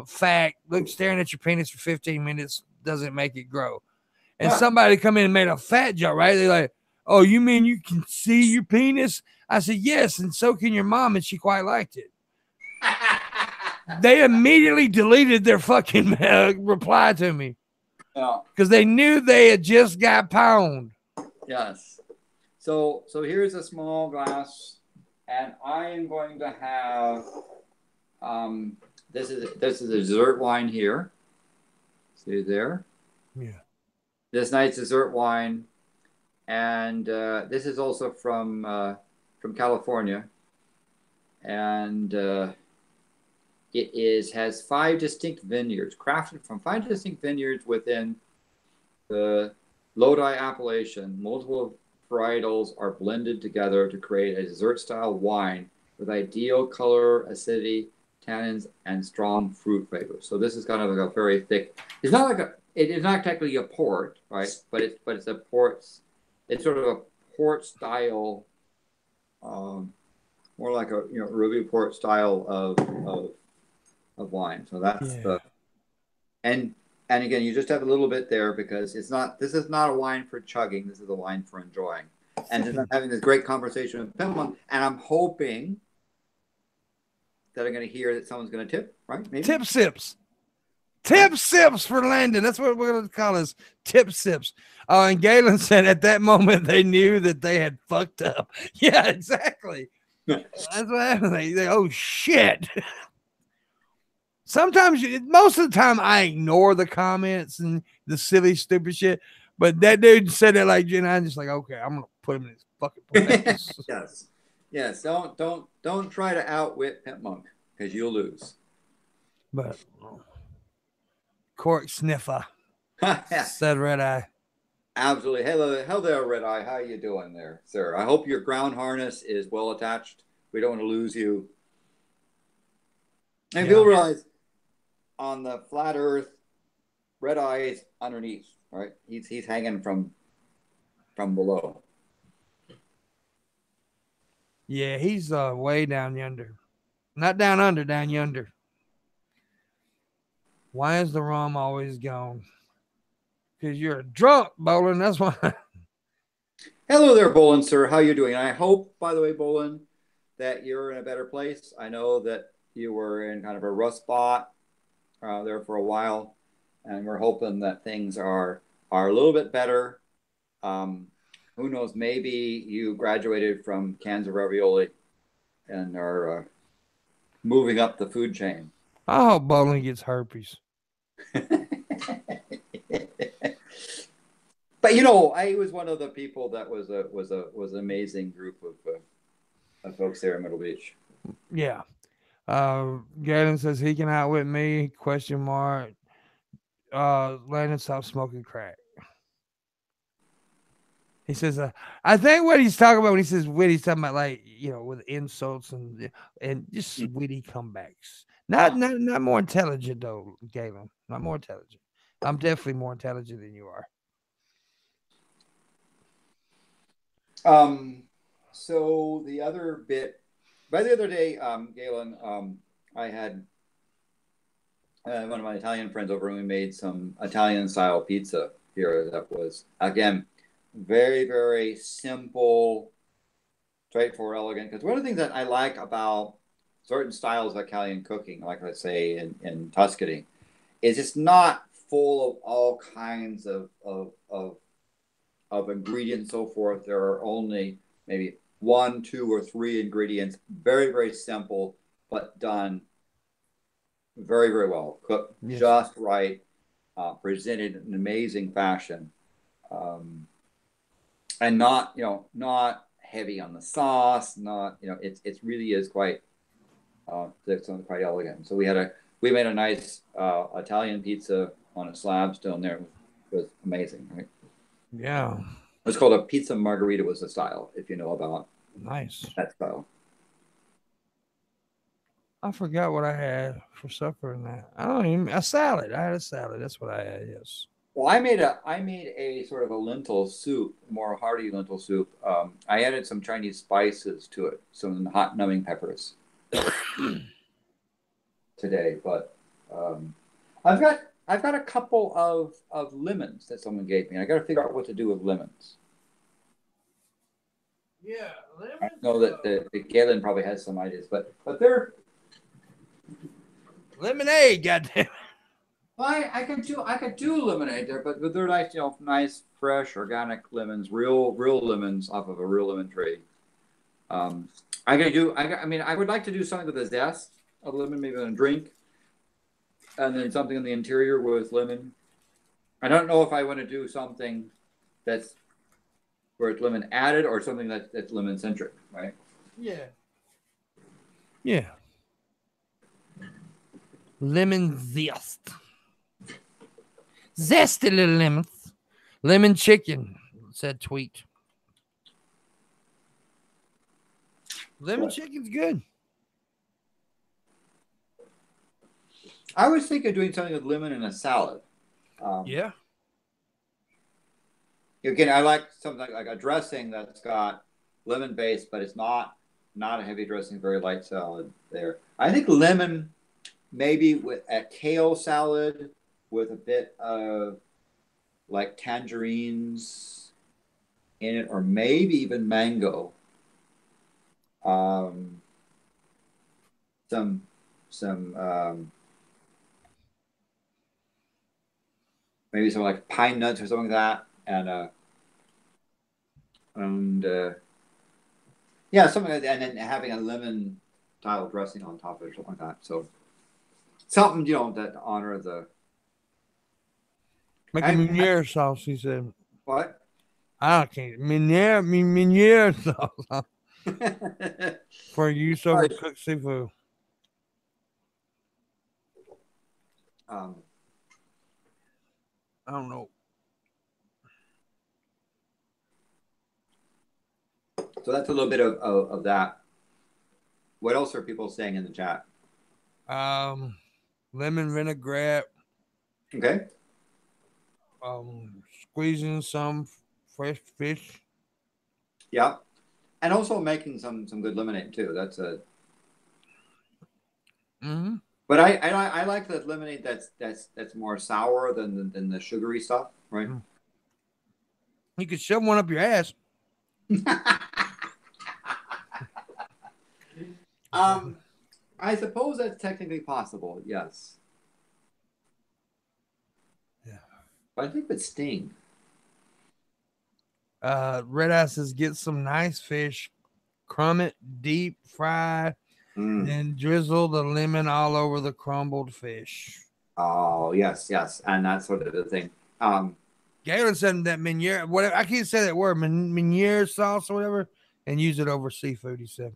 Speaker 1: fact, look, staring at your penis for 15 minutes doesn't make it grow. And somebody come in and made a fat joke, right? They're like, oh, you mean you can see your penis? I said, yes, and so can your mom, and she quite liked it. They immediately deleted their fucking reply to me. Because they knew they had just got pwned.
Speaker 2: Yes. So here's a small glass, and I am going to have this is a dessert wine here. See there?
Speaker 1: Yeah.
Speaker 2: This night's dessert wine, and this is also from California, and it has 5 distinct vineyards, crafted from 5 distinct vineyards within the Lodi appellation. Multiple varietals are blended together to create a dessert-style wine with ideal color, acidity, tannins, and strong fruit flavors. So this is kind of like a very thick. It's not like it is not technically a port, right? But it's a port. It's sort of a port style, more like a ruby port style of wine. So that's the and again, you just have a little bit there because it's not. This is not a wine for chugging. This is a wine for enjoying. And since I'm having this great conversation with Pimpmunk, and I'm hoping that I'm going to hear that someone's going to tip, right? Maybe
Speaker 1: tip sips. Tip sips for Landon. That's what we're going to call this. Tip sips. And Galen said at that moment they knew that they had fucked up. Yeah, exactly. That's what happened. They oh shit. Sometimes, most of the time, I ignore the comments and the silly, stupid shit. But that dude said that like, and I'm just like, okay, I'm gonna put him in his fucking place.
Speaker 2: Yes. Don't try to outwit Pimpmunk because you'll lose.
Speaker 1: But cork sniffer said Red Eye.
Speaker 2: Absolutely. Hello there, Red Eye. How you doing there, sir? I hope your ground harness is well attached. We don't want to lose you. And you'll realize on the flat Earth, Red Eye is underneath, right? He's hanging from below.
Speaker 1: Yeah, he's way down yonder. Not down under, down yonder. Why is the rum always gone? Because you're a drunk, Bolin. That's why.
Speaker 2: Hello there, Bolin, sir. How you doing? I hope, by the way, Bolin, that you're in a better place. I know that you were in kind of a rough spot there for a while, and we're hoping that things are a little bit better. Who knows? Maybe you graduated from cans of ravioli and are moving up the food chain.
Speaker 1: I hope Bolin gets herpes.
Speaker 2: But I was one of the people that was an amazing group of folks there in Middle Beach.
Speaker 1: Yeah. Galen says he can outwit me, ? Landon, stop smoking crack. He says, I think what he's talking about when he says wit, he's talking about like, with insults and just witty comebacks. Not more intelligent though, Galen. Not more intelligent. I'm definitely more intelligent than you are.
Speaker 2: So the other bit, by the other day, Galen, I had one of my Italian friends over and we made some Italian style pizza here that was, again, very, very simple, straightforward, elegant. Because one of the things that I like about certain styles of Italian cooking, like let's say in Tuscany, is it's not full of all kinds of ingredients and so forth. There are only maybe 1, 2, or 3 ingredients. Very, very simple, but done very, very well. Cooked just right, presented in an amazing fashion, and not heavy on the sauce. Not it really is quite quite elegant. So we made a nice Italian pizza on a slab stone there. It was amazing, right?
Speaker 1: Yeah.
Speaker 2: It's called a pizza margherita was the style, if you know about that style.
Speaker 1: I forgot what I had for supper in that. A salad. I had a salad. That's what I had, yes.
Speaker 2: Well, I made a sort of a lentil soup, more hearty lentil soup. I added some Chinese spices to it, some hot numbing peppers today, but I've got a couple of lemons that someone gave me. I got to figure out what to do with lemons.
Speaker 1: Yeah,
Speaker 2: I
Speaker 1: lemons.
Speaker 2: know that the Galen probably has some ideas, but they're
Speaker 1: Lemonade, goddamn.
Speaker 2: well, I could do lemonade there, but they're nice, nice fresh organic lemons, real lemons off of a real lemon tree. I mean, I would like to do something with the zest of lemon, maybe in a drink, and then something in the interior with lemon. I don't know if I want to do something that's where it's lemon added or something that's lemon centric, right?
Speaker 1: Yeah. Yeah. Lemon zest. Zesty little lemons. Lemon chicken, said Tweet. Lemon chicken's good.
Speaker 2: I was thinking of doing something with lemon in a salad.
Speaker 1: Yeah.
Speaker 2: Again, I like something like a dressing that's got lemon base, but it's not a heavy dressing, very light salad there. I think lemon maybe with a kale salad with a bit of like tangerines in it, or maybe even mango. Some maybe some like pine nuts or something like that, and yeah, something like that, and then having a lemon tile dressing on top of it or something like that. So something that honor the
Speaker 1: Make a Meunier sauce, he said.
Speaker 2: what?
Speaker 1: I can't. Meunier sauce. For use over cooked seafood. I don't know.
Speaker 2: So that's a little bit of that. What else are people saying in the chat?
Speaker 1: Lemon vinaigrette.
Speaker 2: Okay.
Speaker 1: Squeezing some fresh fish.
Speaker 2: Yeah, and also making some good lemonade too. That's a.
Speaker 1: Mm-hmm.
Speaker 2: But I like the lemonade that's more sour than the sugary stuff, right? Mm.
Speaker 1: You could shove one up your ass.
Speaker 2: I suppose that's technically possible. Yes.
Speaker 1: Yeah.
Speaker 2: But I think it would sting.
Speaker 1: Red Eye says get some nice fish, crumb it, deep fry, then drizzle the lemon all over the crumbled fish.
Speaker 2: Oh yes, and that's sort of the thing.
Speaker 1: Galen said that Meunier, whatever, I can't say that word, Meunier sauce or whatever, and use it over seafood. He said.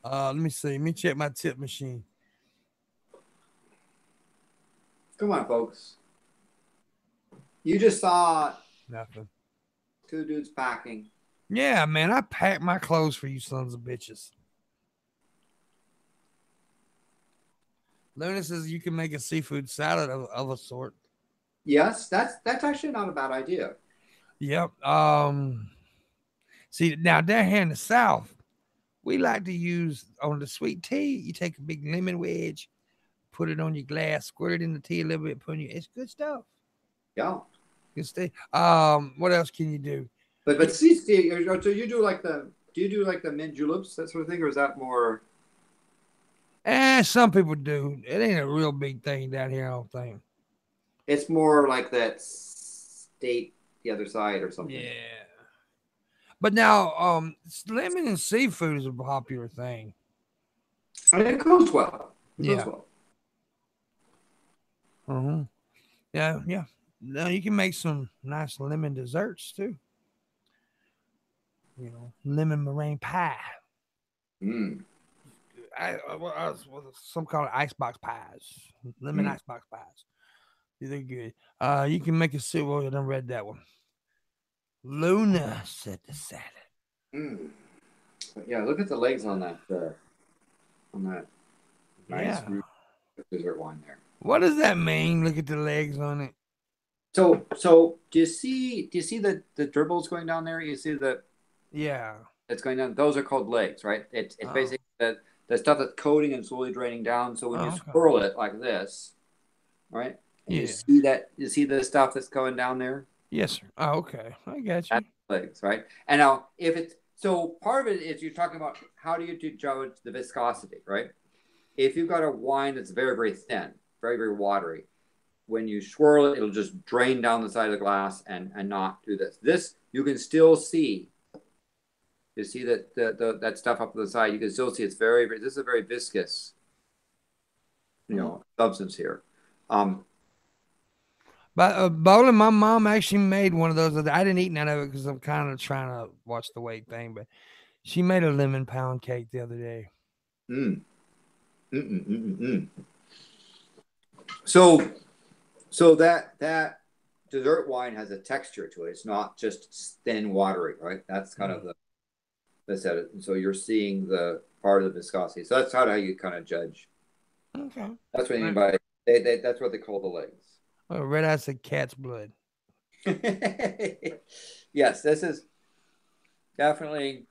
Speaker 1: Let me see. Let me check my tip machine.
Speaker 2: Come on, folks. You just saw
Speaker 1: nothing.
Speaker 2: Two dudes packing.
Speaker 1: Yeah, man, I packed my clothes for you sons of bitches. Luna says you can make a seafood salad of a sort.
Speaker 2: Yes, that's actually not a bad idea.
Speaker 1: Yep. See, now down here in the South, we like to use on the sweet tea. You take a big lemon wedge, put it on your glass, squirt it in the tea a little bit, put in it's good stuff.
Speaker 2: Yeah.
Speaker 1: Good stuff. What else can you do?
Speaker 2: But see, so you do like the mint juleps, that sort of thing, or is that more?
Speaker 1: Some people do. It ain't a real big thing down here, I don't think.
Speaker 2: It's more like that state the other side or something.
Speaker 1: Yeah. But now, lemon and seafood is a popular thing.
Speaker 2: I mean, it goes well.
Speaker 1: Goes well. Yeah. Now you can make some nice lemon desserts too. Lemon meringue pie. Some call it icebox pies. Lemon icebox pies. They're good. You can make a soup. I done read that one. Luna said the salad.
Speaker 2: Yeah, look at the legs on that nice dessert wine there.
Speaker 1: What does that mean? Look at the legs on it.
Speaker 2: So do you see the dribbles going down there? You see the
Speaker 1: it's
Speaker 2: going down. Those are called legs, right? It's basically the stuff that's coating and slowly draining down. So when you
Speaker 1: okay.
Speaker 2: swirl it like this, right? And
Speaker 1: Yeah.
Speaker 2: you see the stuff that's going down there?
Speaker 1: Yes, sir. Oh, okay. I got you.
Speaker 2: That's legs, right? And now if it's so part of it is you're talking about how do you judge the viscosity, right? If you've got a wine that's very, very thin, very, very watery, when you swirl it, it'll just drain down the side of the glass and not do this. This you can still see. You see that that stuff up to the side. You can still see it's very. This is a very viscous, substance here.
Speaker 1: But bowling, my mom actually made one of those. I didn't eat none of it because I'm kind of trying to watch the weight thing. But she made a lemon pound cake the other day.
Speaker 2: So that dessert wine has a texture to it. It's not just thin, watery, right? That's kind of the set. And so you're seeing the part of the viscosity. So that's how you kind of judge.
Speaker 1: Okay.
Speaker 2: That's what I mean by that's what they call the legs.
Speaker 1: Oh, red eye said cat's blood.
Speaker 2: Yes, this is definitely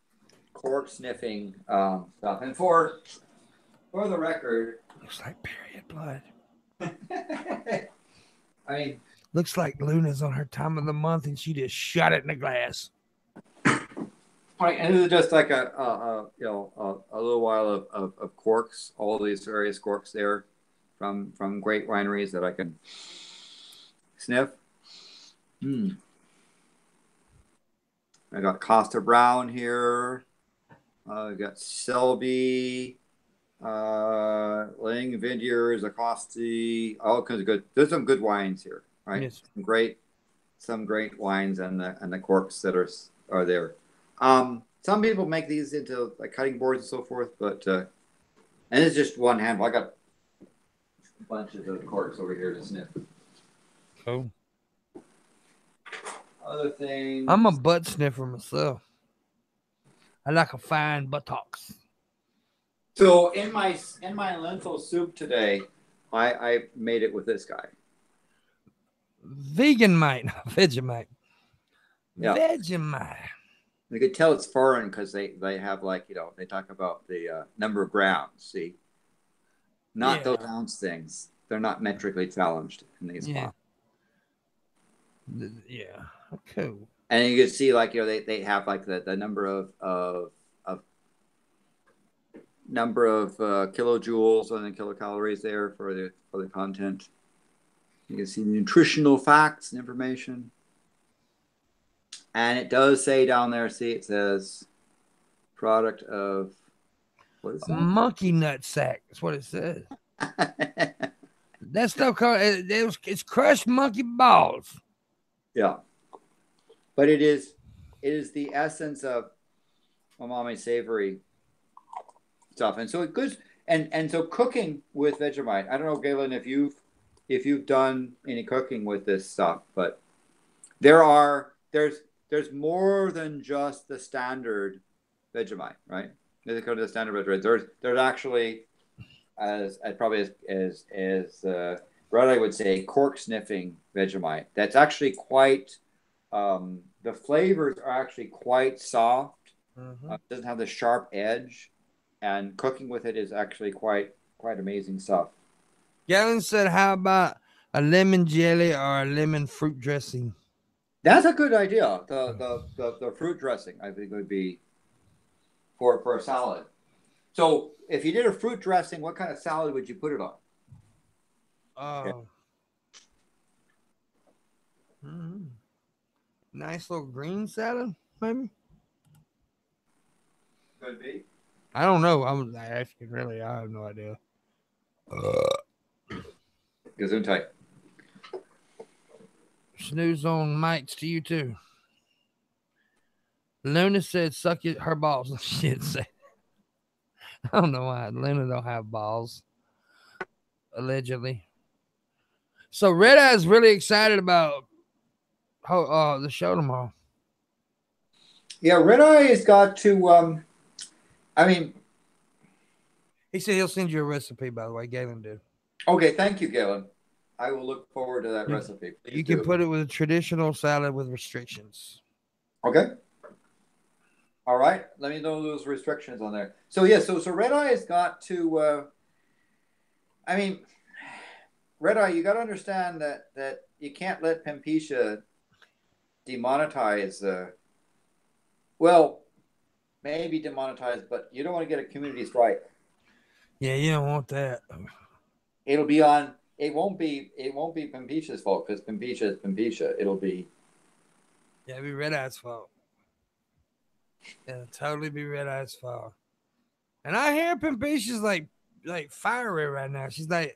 Speaker 2: cork sniffing stuff. And for the record,
Speaker 1: looks like period blood.
Speaker 2: I mean,
Speaker 1: looks like Luna's on her time of the month and she just shot it in the glass.
Speaker 2: Right, and this is just like a little while of corks, all these various corks there from great wineries that I can sniff. I got Costa Brown here. I got Selby, Lang Vineyards, Acosti, all kinds of good. There's some good wines here, right?
Speaker 1: Yes.
Speaker 2: Some great wines and the corks that are there. Some people make these into like cutting boards and so forth, but and it's just one handful. I got a bunch of those corks over here to sniff.
Speaker 1: Oh.
Speaker 2: Other things.
Speaker 1: I'm a butt sniffer myself. I like a fine buttocks.
Speaker 2: So in my lentil soup today, I made it with this guy.
Speaker 1: Vegemite, not Vegemite.
Speaker 2: Yeah.
Speaker 1: Vegemite.
Speaker 2: You could tell it's foreign because they have they talk about the number of grams. See, not those ounce things. They're not metrically challenged in these.
Speaker 1: Yeah. Yeah. Cool.
Speaker 2: And you can see they have like the number of kilojoules and the kilocalories there for the content. You can see nutritional facts and information. And it does say down there, see, it says product of, what is that?
Speaker 1: Monkey nut sack. That's what it says. That stuff called, it's crushed monkey balls.
Speaker 2: Yeah. But it is the essence of umami savory stuff. And so it goes, and so cooking with Vegemite, I don't know, Galen, if you've done any cooking with this stuff, but there's more than just the standard Vegemite, right? They go to the standard Vegemite. There's actually, as Riley would say, cork sniffing Vegemite. That's actually quite. The flavors are actually quite soft.
Speaker 1: Mm-hmm.
Speaker 2: It doesn't have the sharp edge, and cooking with it is actually quite amazing stuff.
Speaker 1: Galen said, "How about a lemon jelly or a lemon fruit dressing?"
Speaker 2: That's a good idea. The fruit dressing, I think, would be for a salad. So if you did a fruit dressing, what kind of salad would you put it on?
Speaker 1: Nice little green salad, maybe.
Speaker 2: Could be.
Speaker 1: I don't know. I'm asking. Really, I have no idea.
Speaker 2: Gesundheit.
Speaker 1: Snooze on mics to you too. Luna said, "Suck her balls." She didn't say. I don't know why Luna don't have balls. Allegedly. So Red Eye's really excited about the show tomorrow.
Speaker 2: Yeah, Red Eye has got to. I mean,
Speaker 1: he said he'll send you a recipe. By the way, Galen did.
Speaker 2: Okay, thank you, Galen. I will look forward to that recipe. Please
Speaker 1: you can put it with a traditional salad with restrictions.
Speaker 2: Okay. All right. Let me know those restrictions on there. So yeah, so Red Eye has got to. I mean, Red Eye, you got to understand that you can't let Pimpecia demonetize. Well, maybe demonetize, but you don't want to get a community strike.
Speaker 1: Yeah, you don't want that.
Speaker 2: It'll be on. It won't be. It won't be Pimpecia's fault because Pimpecia is Pimpecia. It'll be.
Speaker 1: Yeah, it'd be Red Eye's fault. It'll totally be Red Eye's fault. And I hear Pimpecia's like fiery right now. She's got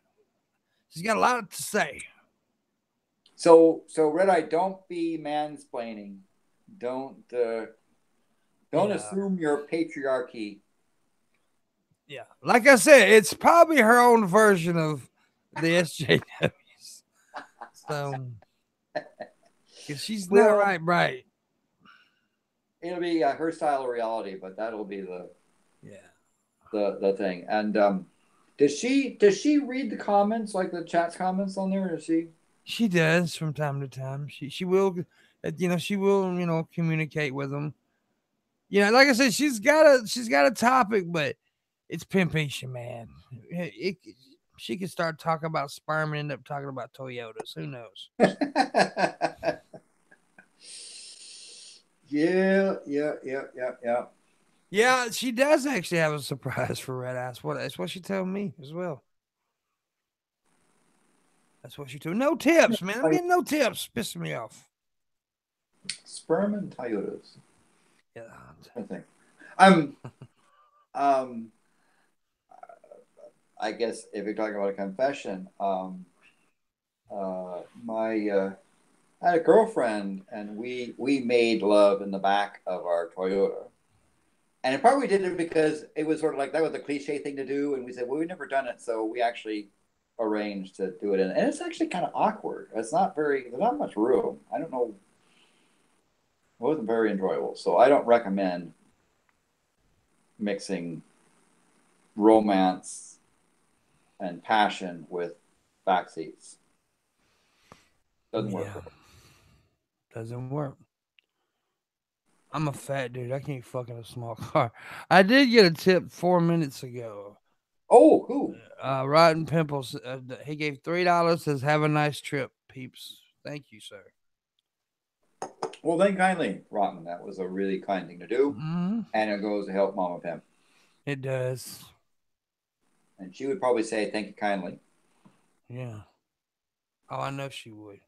Speaker 1: a lot to say.
Speaker 2: So Red Eye, don't be mansplaining. Don't don't
Speaker 1: Yeah.
Speaker 2: assume your patriarchy.
Speaker 1: Yeah. Like I said, it's probably her own version of the SJWs. So, because she's not
Speaker 2: Well,
Speaker 1: right.
Speaker 2: it'll be her style of reality, but that'll be
Speaker 1: Yeah.
Speaker 2: the thing. And does she read the comments, like the chat's comments on there? Does she?
Speaker 1: She does from time to time. She will, she will, communicate with them. Like I said, she's got a topic, but it's pimpation, man. She could start talking about sperm and end up talking about Toyotas. Who knows?
Speaker 2: Yeah.
Speaker 1: Yeah, she does actually have a surprise for Red Ass. That's what she told me as well. That's what she told. No tips, man. I'm
Speaker 2: Like
Speaker 1: getting no tips. Pissing me off.
Speaker 2: sperm and Toyotas.
Speaker 1: Yeah.
Speaker 2: I think. I'm um I guess if you're talking about a confession, my I had a girlfriend and we made love in the back of our Toyota. And in part we did it because it was sort of like that was a cliche thing to do, and we said, well, we've never done it, so we actually arranged to do it in. And it's actually kind of awkward. It's not very there's not much room. I don't know. It wasn't very enjoyable. So I don't recommend mixing romance and passion with back seats. Doesn't work.
Speaker 1: Yeah. Doesn't work. I'm a fat dude. I can't fuck in a small car. I did get a tip 4 minutes ago.
Speaker 2: Oh, who?
Speaker 1: Rotten Pimples. He gave $3. Says, "Have a nice trip, peeps." Thank you, sir.
Speaker 2: Well, then kindly, Rotten. That was a really kind thing to do,
Speaker 1: Hmm.
Speaker 2: and it goes to help Mama Pimp.
Speaker 1: It does.
Speaker 2: And she would probably say, "Thank you kindly."
Speaker 1: Yeah. Oh, I know she would.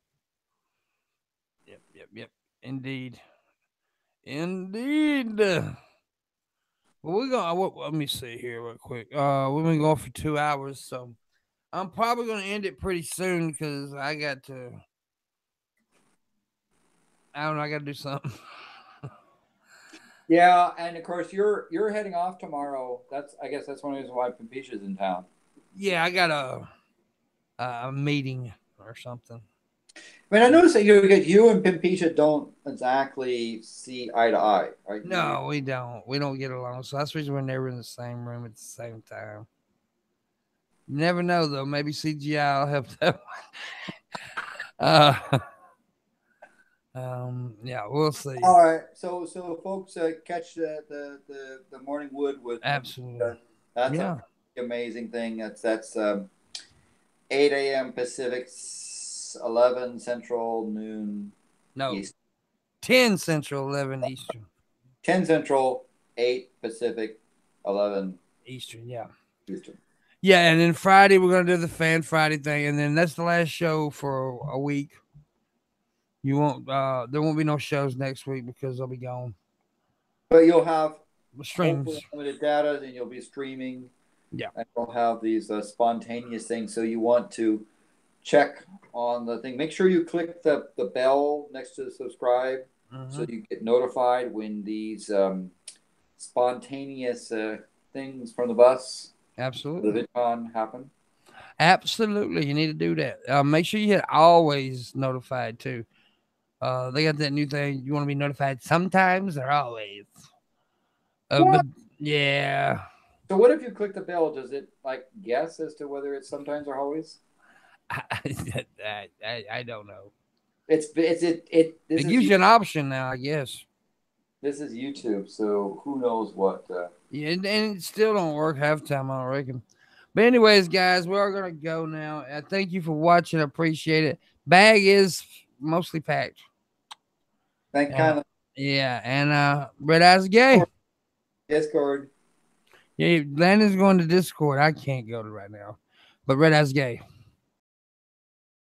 Speaker 1: Yep. Indeed. Indeed. Well, we're gonna let me see here real quick. We've been going for 2 hours, so I'm probably gonna end it pretty soon because I got to. I don't know. I got to do something.
Speaker 2: Yeah, and of course you're heading off tomorrow. I guess that's one of the reasons why Pampicia's in town.
Speaker 1: Yeah, I got a meeting or something.
Speaker 2: I mean, I noticed that you and Pimpicia don't exactly see eye to eye, right?
Speaker 1: No, we don't. We don't get along. So that's the reason we're never in the same room at the same time. You never know, though. Maybe CGI will help that one. Yeah, we'll see.
Speaker 2: All right, so folks, catch the morning wood with
Speaker 1: Absolutely.
Speaker 2: that's
Speaker 1: Yeah.
Speaker 2: an amazing thing. That's 8 a.m. Pacific, 11 Central, noon
Speaker 1: No,
Speaker 2: East,
Speaker 1: 10 Central, 11 Eastern.
Speaker 2: 10 Central, 8 Pacific, 11
Speaker 1: Eastern, yeah.
Speaker 2: Eastern.
Speaker 1: Yeah, and then Friday we're gonna do the Fan Friday thing, and then that's the last show for a week. You won't. There won't be no shows next week because I'll be gone.
Speaker 2: But you'll have hopefully
Speaker 1: Streams.
Speaker 2: unlimited data, and you'll be streaming,
Speaker 1: Yeah.
Speaker 2: and you'll have these spontaneous things. So you want to check on the thing. Make sure you click the bell next to the subscribe so
Speaker 1: Mm-hmm.
Speaker 2: you get notified when these spontaneous things from the bus, the
Speaker 1: Absolutely.
Speaker 2: VidCon happen.
Speaker 1: Absolutely. You need to do that. Make sure you hit always notified too. They got that new thing. You want to be notified sometimes or always. But
Speaker 2: What?
Speaker 1: yeah,
Speaker 2: So what if you click the bell? Does it like guess as to whether it's sometimes or always?
Speaker 1: I don't know.
Speaker 2: It's it. This
Speaker 1: It
Speaker 2: is
Speaker 1: gives you an option now, I guess.
Speaker 2: this is YouTube, so who knows what?
Speaker 1: Yeah, and it still don't work half the time, I don't reckon. But anyways, guys, we are gonna go now. Thank you for watching. I appreciate it. Bag is mostly packed.
Speaker 2: Thank kind of
Speaker 1: Yeah, and Red Eyes Gay.
Speaker 2: Discord.
Speaker 1: Yeah, Landon's going to Discord. I can't go to right now, but Red Eyes Gay.